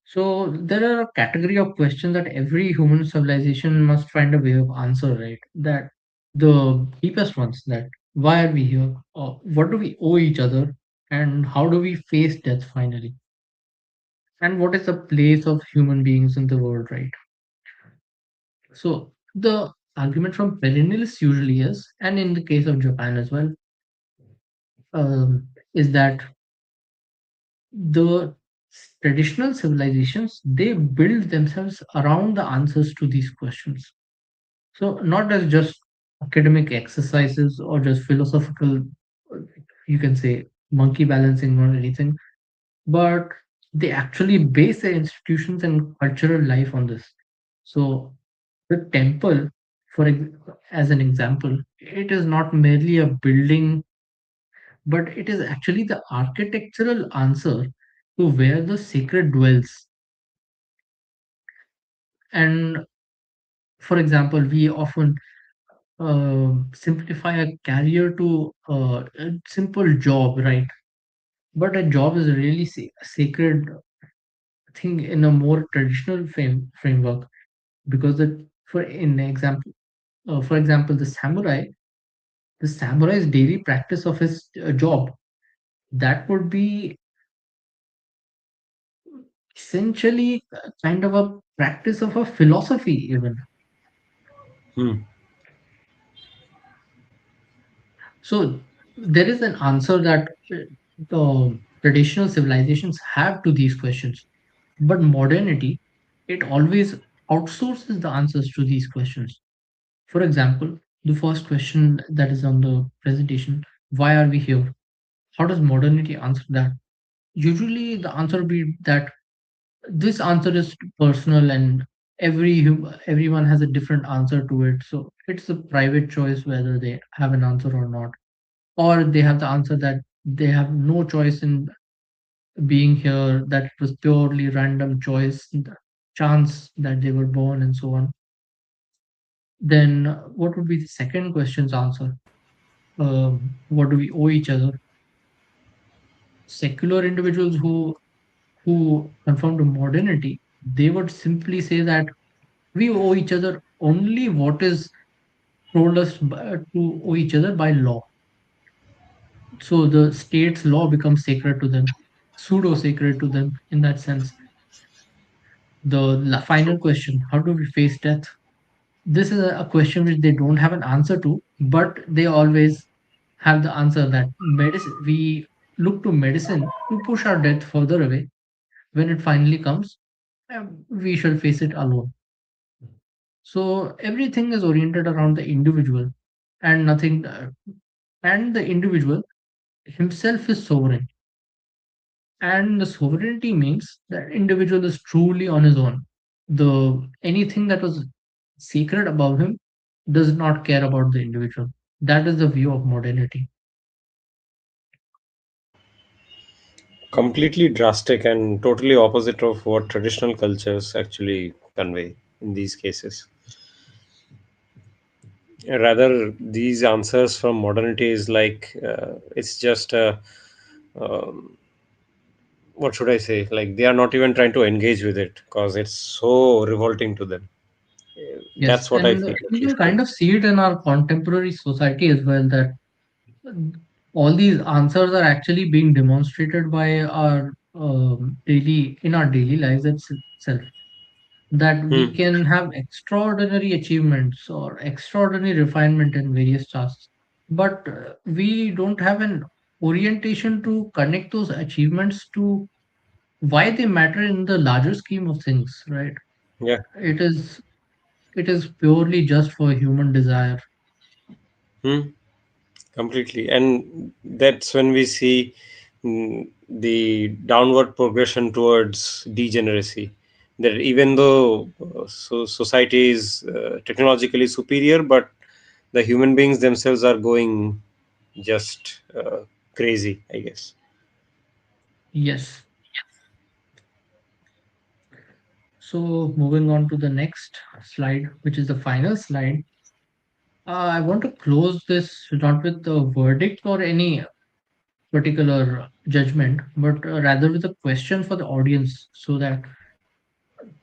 So there are a category of questions that every human civilization must find a way of answer, right? That the deepest ones, that why are we here? Or what do we owe each other? And how do we face death finally? And what is the place of human beings in the world, right? So the argument from perennialists usually is, and in the case of Japan as well, is that the traditional civilizations, they build themselves around the answers to these questions. So not as just academic exercises or just philosophical, you can say, monkey balancing or anything, but they actually base their institutions and cultural life on this. So the temple, as an example, it is not merely a building, but it is actually the architectural answer to where the sacred dwells. And for example, we often simplify a career to a simple job, right? But a job is a really sacred thing in a more traditional framework, because for example, the samurai's daily practice of his job, that would be essentially kind of a practice of a philosophy even. Hmm. So there is an answer that the traditional civilizations have to these questions. But modernity, it always outsources the answers to these questions. For example, the first question that is on the presentation, why are we here? How does modernity answer that? Usually, the answer will be that this answer is personal, and everyone has a different answer to it. So it's a private choice whether they have an answer or not, or they have the answer that they have no choice in being here, that it was purely random choice, chance that they were born, and so on. Then what would be the second question's answer? What do we owe each other? Secular individuals who conform to modernity, they would simply say that we owe each other only what is told us to owe each other by law. So the state's law becomes sacred to them, pseudo sacred to them in that sense. The final question, how do we face death? This is a question which they don't have an answer to, but they always have the answer that medicine, we look to medicine to push our death further away. When it finally comes, we shall face it alone. So everything is oriented around the individual, and nothing, and the individual himself is sovereign. And the sovereignty means that individual is truly on his own. The anything that was sacred above him does not care about the individual. That is the view of modernity. Completely drastic and totally opposite of what traditional cultures actually convey in these cases. Rather, these answers from modernity is like it's just a, um, what should I say? Like they are not even trying to engage with it because it's so revolting to them. Yes, That's what I and feel at you can least. kind of see it in our contemporary society as well, that all these answers are actually being demonstrated by our daily lives itself. That we Hmm. can have extraordinary achievements or extraordinary refinement in various tasks, but we don't have an orientation to connect those achievements to why they matter in the larger scheme of things, right? Yeah. It is it is purely just for human desire. Hmm. Completely, and that's when we see the downward progression towards degeneracy. That even though society is technologically superior, but the human beings themselves are going just crazy, I guess. Yes. So moving on to the next slide, which is the final slide. I want to close this not with a verdict or any particular judgment, but rather with a question for the audience, so that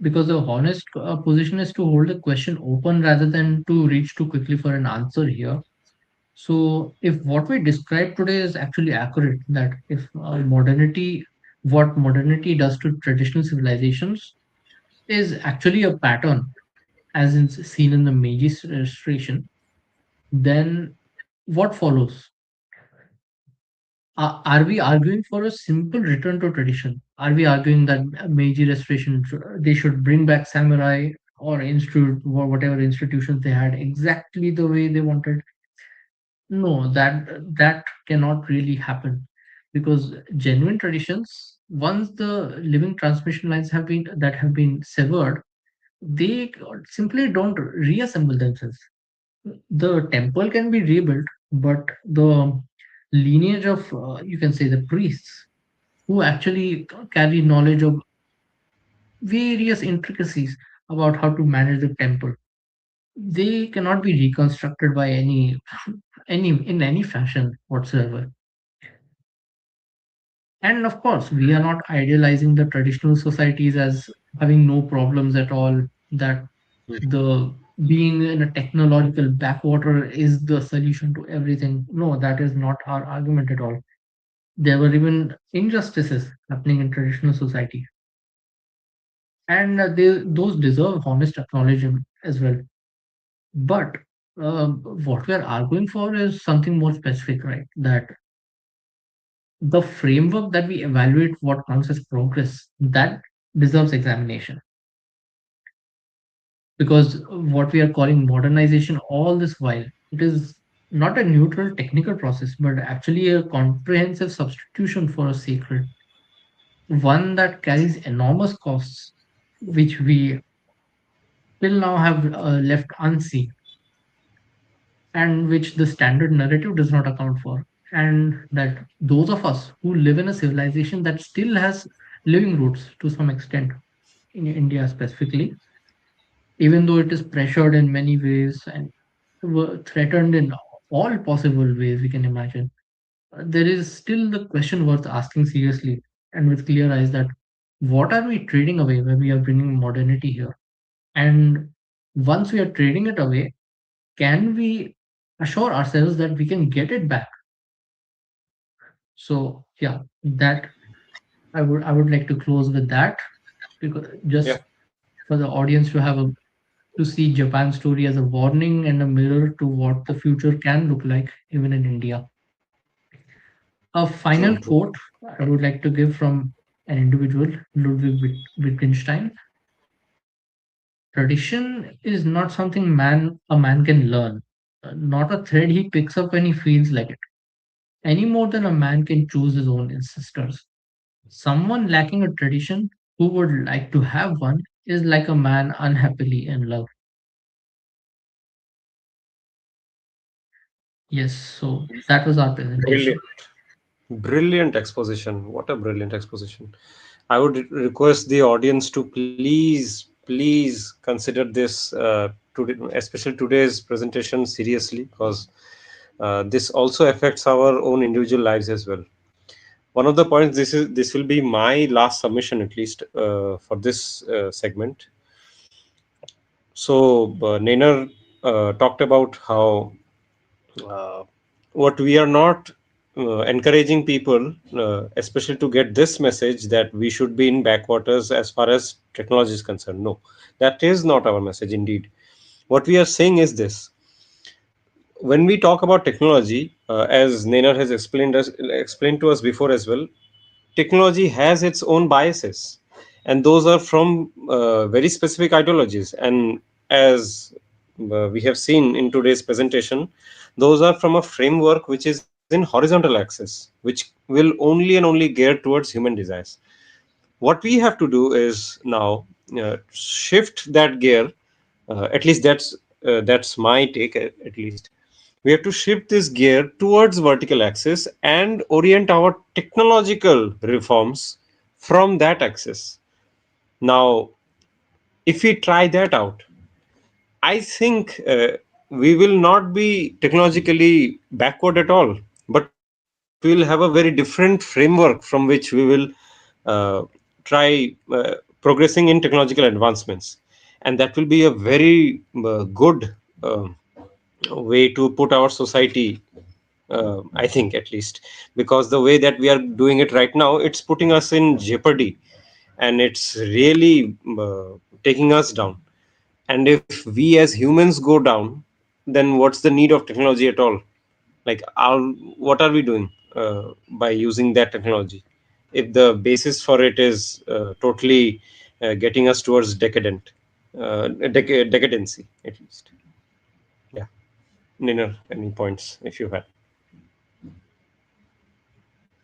because the honest position is to hold the question open rather than to reach too quickly for an answer here. So, if what we described today is actually accurate, that if what modernity does to traditional civilizations is actually a pattern, as in seen in the Meiji Restoration, then what follows? Are we arguing for a simple return to tradition? Are we arguing that Meiji Restoration they should bring back samurai or institute or whatever institutions they had exactly the way they wanted? No, that cannot really happen, because genuine traditions, once the living transmission lines have been severed, they simply don't reassemble themselves. The temple can be rebuilt, but the lineage of you can say the priests who actually carry knowledge of various intricacies about how to manage the temple, they cannot be reconstructed by any in any fashion whatsoever. And of course, we are not idealizing the traditional societies as having no problems at all, that the being in a technological backwater is the solution to everything. No, that is not our argument at all. There were even injustices happening in traditional society, and those deserve honest acknowledgement as well. But what we are arguing for is something more specific, right? That the framework that we evaluate what counts as progress, that deserves examination, because what we are calling modernization all this while, it is not a neutral technical process but actually a comprehensive substitution for a sacred one that carries enormous costs, which we till now have left unseen, and which the standard narrative does not account for. And that those of us who live in a civilization that still has living roots to some extent, in India specifically, even though it is pressured in many ways and threatened in all possible ways we can imagine, there is still the question worth asking seriously and with clear eyes, that what are we trading away when we are bringing modernity here? And once we are trading it away, can we assure ourselves that we can get it back? So yeah, that I would like to close with that, because Yeah. just for the audience to have a to see Japan's story as a warning and a mirror to what the future can look like even in India. A True. final True. quote I would like to give from an individual, Ludwig Wittgenstein: tradition is not something a man can learn, not a thread he picks up when he feels like it, any more than a man can choose his own ancestors. Someone lacking a tradition who would like to have one is like a man unhappily in love. Yes, so that was our presentation. Brilliant. Brilliant exposition. What a brilliant exposition. I would request the audience to please consider this, today, especially today's presentation, seriously, because this also affects our own individual lives as well. One of the points, this will be my last submission, at least for this segment. So, Nainer talked about how uh, what we are not encouraging people, especially to get this message that we should be in backwaters as far as technology is concerned. No, that is not our message indeed. What we are saying is this: when we talk about technology, as Nainer has explained to us before as well, technology has its own biases, and those are from very specific ideologies. And as we have seen in today's presentation, those are from a framework which is in horizontal axis, which will only and only gear towards human desires. What we have to do is now shift that gear. At least that's my take. At least we have to shift this gear towards vertical axis and orient our technological reforms from that axis. Now, if we try that out, I think we will not be technologically backward at all, but we'll have a very different framework from which we will try progressing in technological advancements. And that will be a very good way to put our society, I think, at least, because the way that we are doing it right now, it's putting us in jeopardy, and it's really taking us down. And if we as humans go down, then what's the need of technology at all? Like, what are we doing by using that technology if the basis for it is totally getting us towards decadency, at least? Yeah. Niner, any points if you had?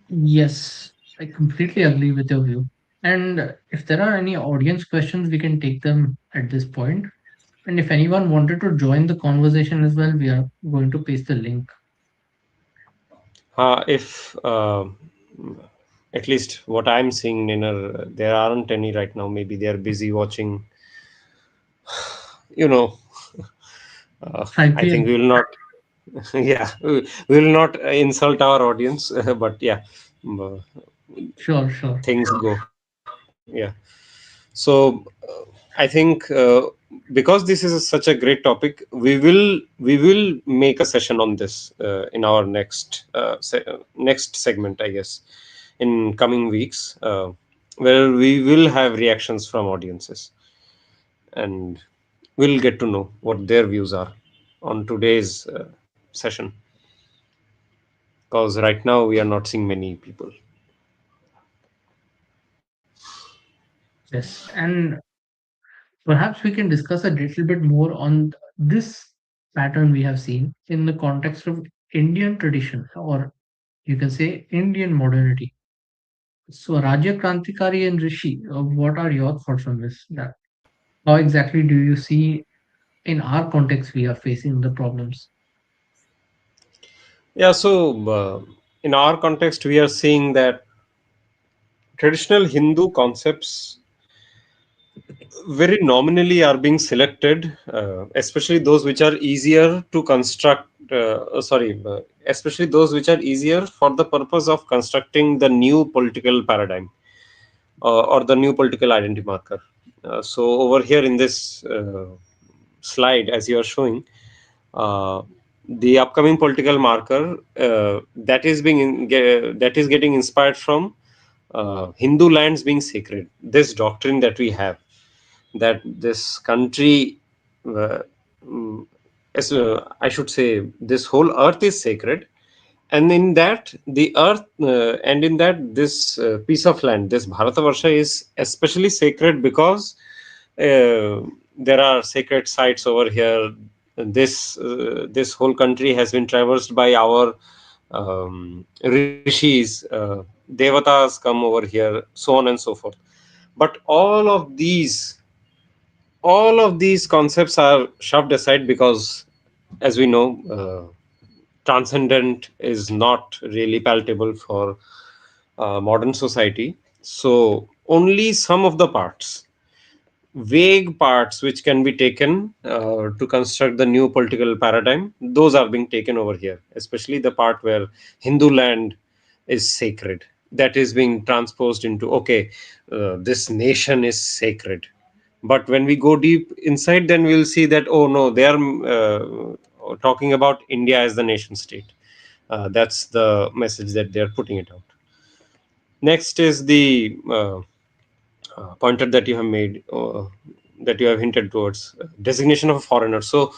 Yes, I completely agree with your view. And if there are any audience questions, we can take them at this point. And if anyone wanted to join the conversation as well, we are going to paste the link. If at least what I'm seeing, Niner, there aren't any right now. Maybe they are busy watching, you know. I IPL, think we will not, yeah, we will not insult our audience, but yeah, uh, sure, sure. things go. Yeah. So I think because this is such a great topic, we will make a session on this in our next segment, I guess, in coming weeks, where we will have reactions from audiences, and we'll get to know what their views are on today's session. Because right now we are not seeing many people. Yes. And perhaps we can discuss a little bit more on this pattern we have seen in the context of Indian tradition, or you can say Indian modernity. So, Rajya Krantikari and Rishi, what are your thoughts on this? That how exactly do you see in our context we are facing the problems? Yeah, so in our context, we are seeing that traditional Hindu concepts very nominally are being selected, especially those which are easier to construct. Especially those which are easier for the purpose of constructing the new political paradigm, or the new political identity marker. So over here in this slide, as you are showing, uh, the upcoming political marker that is getting inspired from Hindu lands being sacred. This doctrine that we have, that this country, uh, mm, I should say, this whole earth is sacred, and in that the earth, and in that this piece of land, this Bharatavarsha, is especially sacred because there are sacred sites over here. This whole country has been traversed by our rishis, devatas come over here, so on and so forth. But all of these concepts are shoved aside because, as we know, transcendent is not really palatable for modern society. So only some of the parts, vague parts which can be taken to construct the new political paradigm, those are being taken over here, especially the part where Hindu land is sacred. That is being transposed into, okay, this nation is sacred. But when we go deep inside, then we'll see that, oh no, they are talking about India as the nation state. That's the message that they're putting it out. Next is the pointer that you have made, that you have hinted towards, designation of a foreigner. So,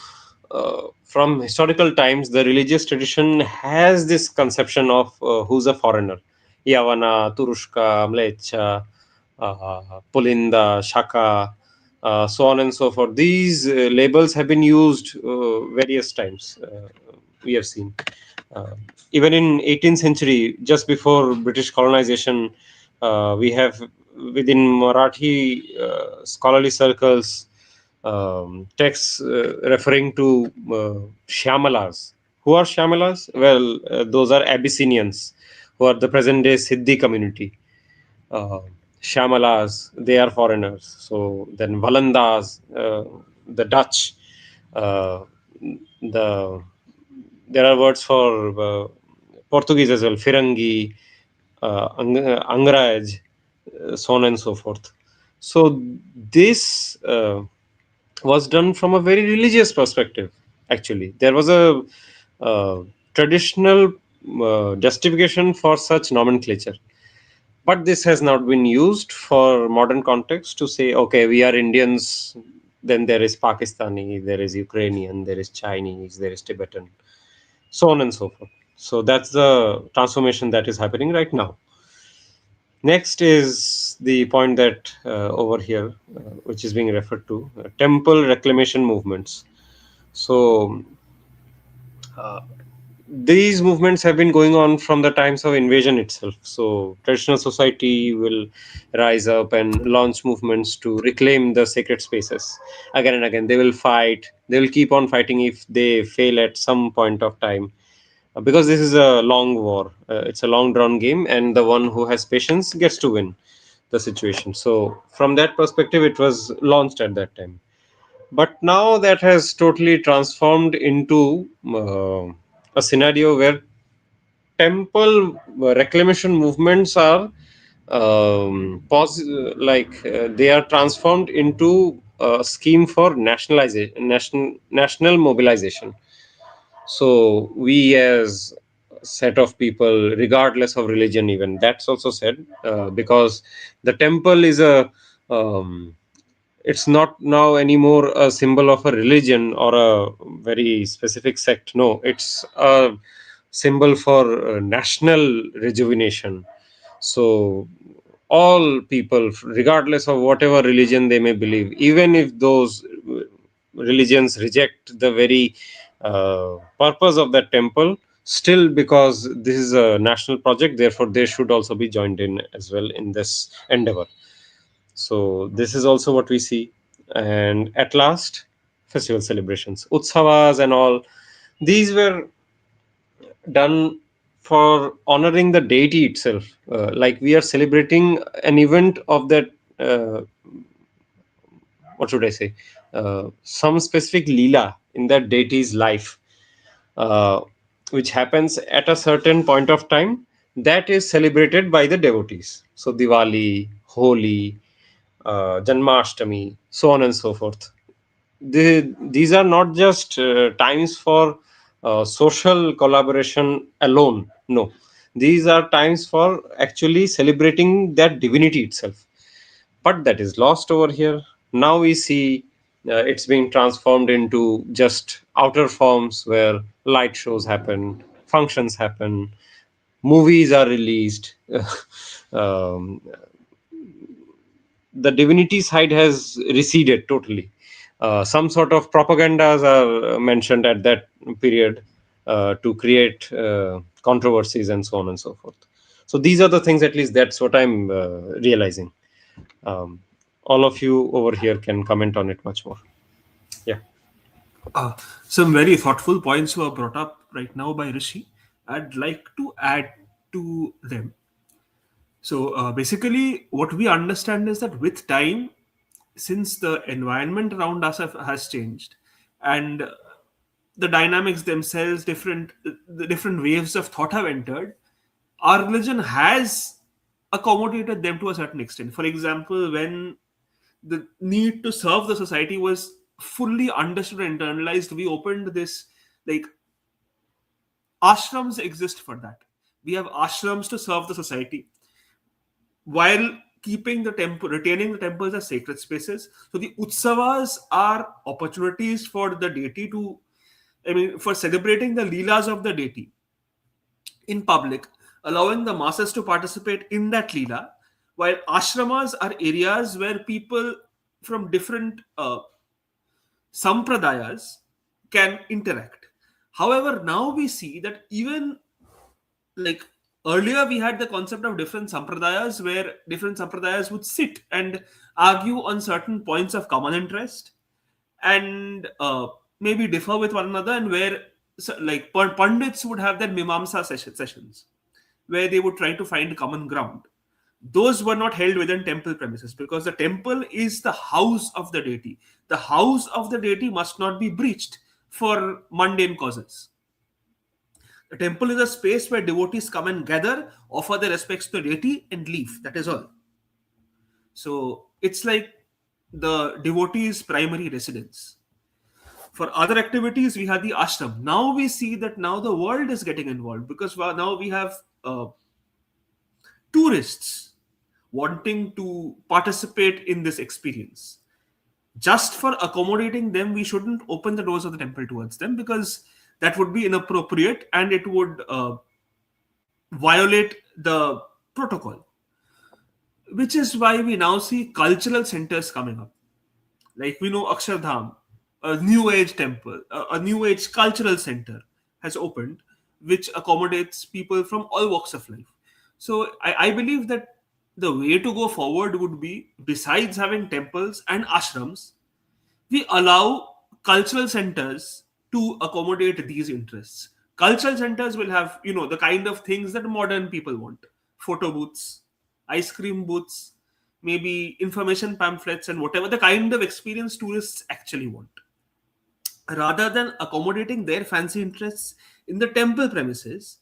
from historical times, the religious tradition has this conception of who's a foreigner. Yavana, Turushka, Mlecha, Pulinda, Shaka, so on and so forth. These labels have been used various times. We have seen. Uh, Even in 18th century, just before British colonization, we have within Marathi scholarly circles texts referring to Shyamalas. Who are Shyamalas? Well, those are Abyssinians who are the present day Siddhi community. uh, Shamalas, they are foreigners. So then Valandas, the Dutch, uh, the there are words for Portuguese as well, Firangi, Angraj, so on and so forth. So this was done from a very religious perspective. Actually, there was a uh, traditional justification for such nomenclature, but this has not been used for modern context to say, okay, we are Indians, then there is Pakistani, there is Ukrainian, there is Chinese, there is Tibetan, so on and so forth. So that's the transformation that is happening right now. Next is the point that over here, which is being referred to, temple reclamation movements. So these movements have been going on from the times of invasion itself. So traditional society will rise up and launch movements to reclaim the sacred spaces. Again and again, they will fight. They will keep on fighting if they fail at some point of time, because this is a long war. It's a long drawn game, and the one who has patience gets to win the situation. So from that perspective, it was launched at that time. But now that has totally transformed into a scenario where temple reclamation movements are they are transformed into a scheme for national mobilization. So we as a set of people, regardless of religion, even that's also said, because the temple is a it's not now anymore a symbol of a religion or a very specific sect. No, it's a symbol for national rejuvenation. So all people, regardless of whatever religion they may believe, even if those religions reject the very purpose of that temple, still, because this is a national project, therefore they should also be joined in as well in this endeavor. So this is also what we see. And at last, festival celebrations, utsavas and all, these were done for honoring the deity itself. Like we are celebrating an event of that, what should I say, some specific lila in that deity's life, uh, which happens at a certain point of time, that is celebrated by the devotees. So Diwali, Holi, Janmashtami, so on and so forth. These are not just times for social collaboration alone. No, these are times for actually celebrating that divinity itself. But that is lost over here. Now we see it's being transformed into just outer forms where light shows happen, functions happen, movies are released. um, the divinity side has receded totally. Some sort of propagandas are mentioned at that period to create controversies and so on and so forth. So these are the things, at least that's what I'm realizing. Um, all of you over here can comment on it much more. Yeah. Uh, some very thoughtful points were brought up right now by Rishi. I'd like to add to them. So basically, what we understand is that with time, since the environment around us has changed, and the dynamics themselves, the different waves of thought have entered, our religion has accommodated them to a certain extent. For example, when the need to serve the society was fully understood and internalized, we opened this, like, ashrams exist for that. We have ashrams to serve the society while keeping the temple, retaining the temples as sacred spaces. So the utsavas are opportunities for the deity to, I mean, for celebrating the leelas of the deity in public, allowing the masses to participate in that leela, while ashramas are areas where people from different sampradayas can interact. However, now we see that even, like, earlier we had the concept of different sampradayas where different sampradayas would sit and argue on certain points of common interest, and maybe differ with one another, and where, so, like, pundits would have their mimamsa sessions where they would try to find common ground. Those were not held within temple premises, because the temple is the house of the deity. The house of the deity must not be breached for mundane causes. The temple is a space where devotees come and gather, offer their respects to the deity, and leave. That is all. So it's like the devotee's primary residence. For other activities, we have the ashram. Now we see that now the world is getting involved, because now we have tourists wanting to participate in this experience. Just for accommodating them, we shouldn't open the doors of the temple towards them, because that would be inappropriate and it would violate the protocol. Which is why we now see cultural centers coming up. Like, we know Akshardham, a new age temple, a new age cultural center has opened, which accommodates people from all walks of life. So I believe that the way to go forward would be, besides having temples and ashrams, we allow cultural centers to accommodate these interests. Cultural centers will have, the kind of things that modern people want: photo booths, ice cream booths, maybe information pamphlets, and whatever the kind of experience tourists actually want, rather than accommodating their fancy interests in the temple premises.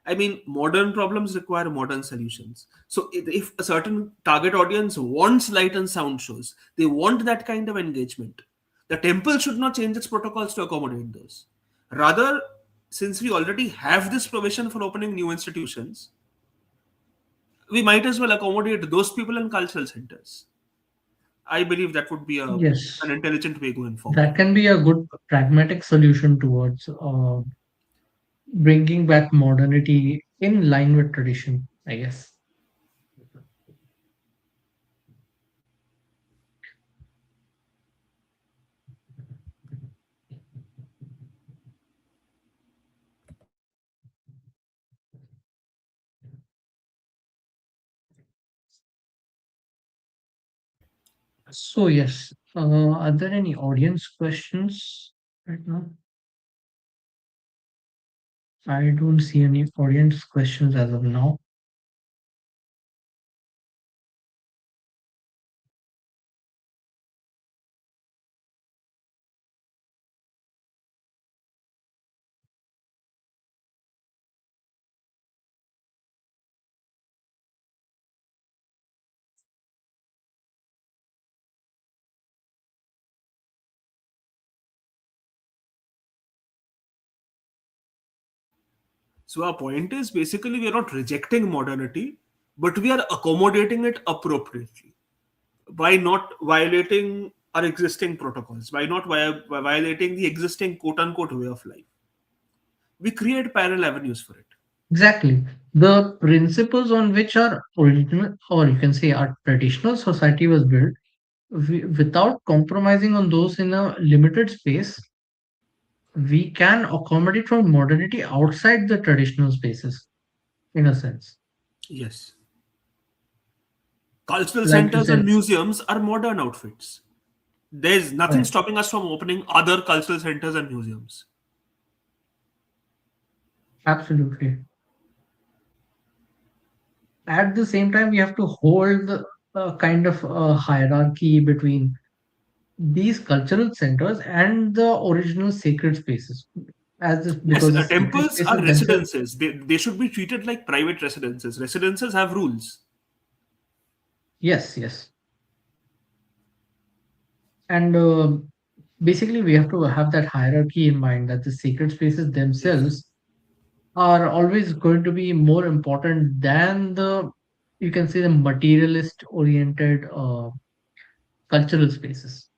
I mean, modern problems require modern solutions. So if a certain target audience wants light and sound shows, they want that kind of engagement, the temple should not change its protocols to accommodate those. Rather, since we already have this provision for opening new institutions, we might as well accommodate those people in cultural centers. I believe that would be Yes, an intelligent way going forward. that can be a good pragmatic solution towards bringing back modernity in line with tradition, I guess. So, yes, are there any audience questions right now? I don't see any audience questions as of now. So our point is, basically, we are not rejecting modernity, but we are accommodating it appropriately by not violating our existing protocols, by not by violating the existing quote unquote way of life. We create parallel avenues for it. Exactly. The principles on which our original, or you can say our traditional society was built, without compromising on those in a limited space, we can accommodate from modernity outside the traditional spaces, in a sense. Yes. Cultural Like you centers and said, museums are modern outfits. There's nothing Right. stopping us from opening other cultural centers and museums. Absolutely. At the same time, we have to hold a kind of hierarchy between these cultural centers and the original sacred spaces, as this, Yes, because the sacred temples are spaces themselves. residences. They should be treated like private residences. Residences have rules. Yes, yes, and basically we have to have that hierarchy in mind that the sacred spaces Yes. themselves are always going to be more important than the, you can say, the materialist oriented cultural spaces.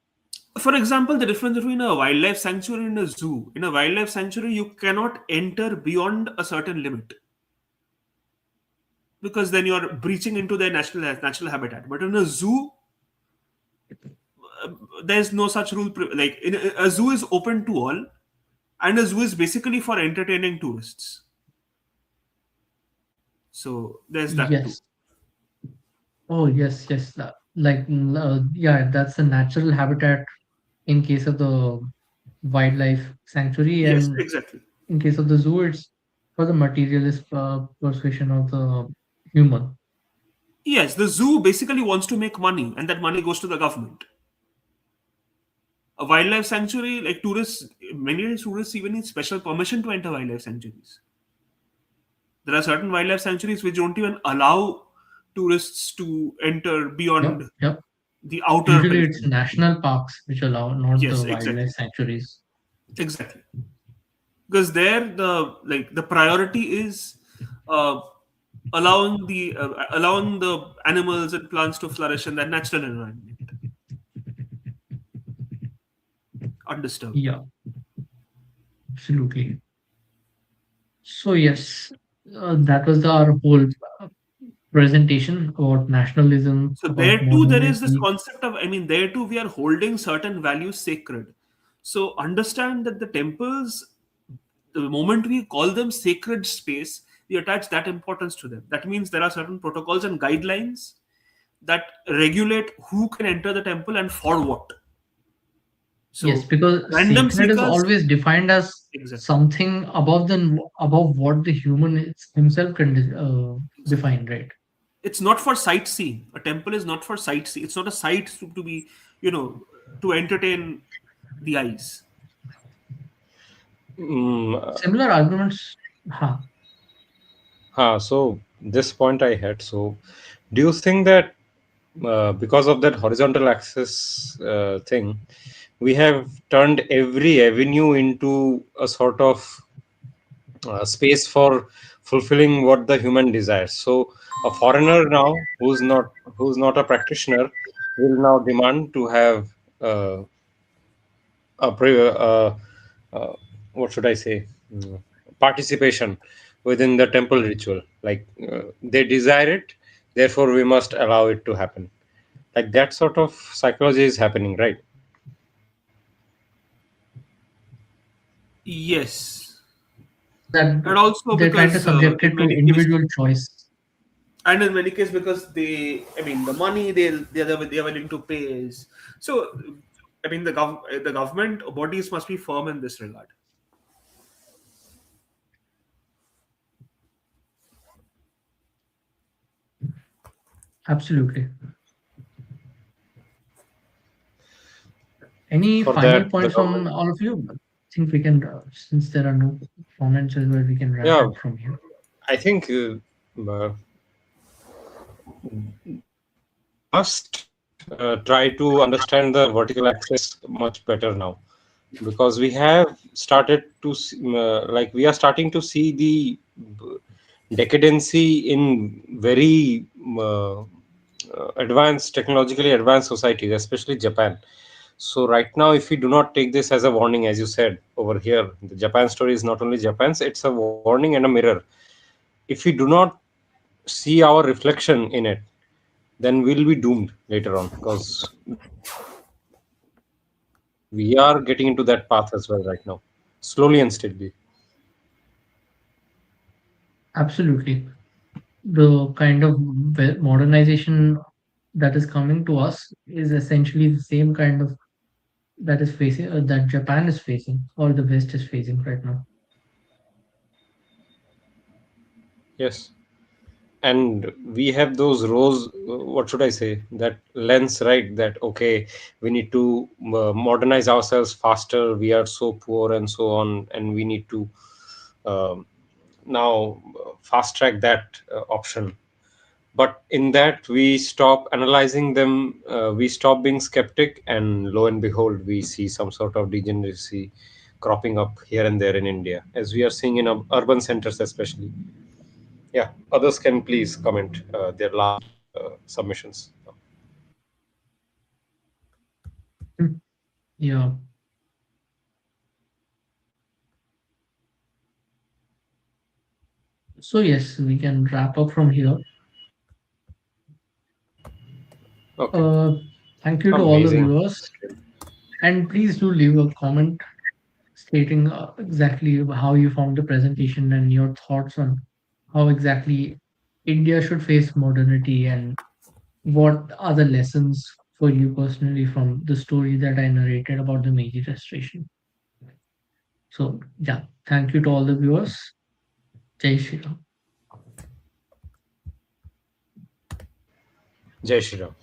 For example, the difference between a wildlife sanctuary and a zoo. In a wildlife sanctuary, you cannot enter beyond a certain limit because then you're breaching into their natural habitat. But in a zoo, there's no such rule. Like in a zoo is open to all, and a zoo is basically for entertaining tourists. So there's that too. Yes. Oh, yes, yes. Like, yeah, that's the natural habitat in case of the wildlife sanctuary, Yes, and exactly. in case of the zoo, it's for the materialist persuasion of the human. Yes, the zoo basically wants to make money, and that money goes to the government. A wildlife sanctuary, like tourists, many tourists even need special permission to enter wildlife sanctuaries. There are certain wildlife sanctuaries which don't even allow tourists to enter Yep, beyond yep. the outer Usually it's perimeter. national parks which allow, not Yes, the wildlife exactly, sanctuaries. exactly. Because there, the priority is uh, allowing the animals and plants to flourish in their natural environment, undisturbed. Yeah, absolutely. So yes, that was our whole uh, presentation about nationalism, So about there too, there is this modernity. concept of, I mean, there too, we are holding certain values sacred. So understand that the temples, the moment we call them sacred space, we attach that importance to them. That means there are certain protocols and guidelines that regulate who can enter the temple and for what. Yes, So because random sacred is seekers, always defined as exactly, something above what the human himself can exactly. define, right? It's not for sightseeing. A temple is not for sightseeing. It's not a sight to be, you know, to entertain the eyes. Mm, Similar arguments. Huh. so this point I had. So, do you think that because of that horizontal axis thing, we have turned every avenue into a sort of space for fulfilling what the human desires? So, a foreigner now who's not a practitioner will now demand to have uh, a uh, what should I say, participation within the temple ritual. Like they desire it, therefore we must allow it to happen. Like that sort of psychology is happening, right? Yes, and That also they're trying to because subject in it to many cases, individual choice. and in many cases because they, I mean, the money they're willing to pay is so. I mean, the government bodies must be firm in this regard. Absolutely. Any For final that, the points from government, all of you? I think we can, since there are no comments as well, we can wrap yeah, up from here. I think we must try to understand the vertical axis much better now, because we have started to like we are starting to see the decadency in very advanced, technologically advanced societies, especially Japan. So right now, if we do not take this as a warning, as you said over here, the Japan story is not only Japan's, it's a warning and a mirror. If we do not see our reflection in it, then we'll be doomed later on, because we are getting into that path as well right now, slowly and steadily. Absolutely. The kind of modernization that is coming to us is essentially the same kind of that is facing that Japan is facing or the West is facing right now. Yes. And we have those rows, what should I say, that lens, right? That okay, we need to modernize ourselves faster, we are so poor and so on, and we need to um, now fast track that option. But in that we stop analyzing them, we stop being skeptic, and lo and behold, we see some sort of degeneracy cropping up here and there in India, as we are seeing in urban centers especially. Yeah, others can please comment their last submissions. Mm. Yeah. So yes, we can wrap up from here. Okay, Uh, Thank you to all the amazing. viewers, and please do leave a comment stating exactly how you found the presentation and your thoughts on how exactly India should face modernity and what are the lessons for you personally from the story that I narrated about the Meiji Restoration. So yeah, thank you to all the viewers. Jai Shri Ram. Jai Shri Ram.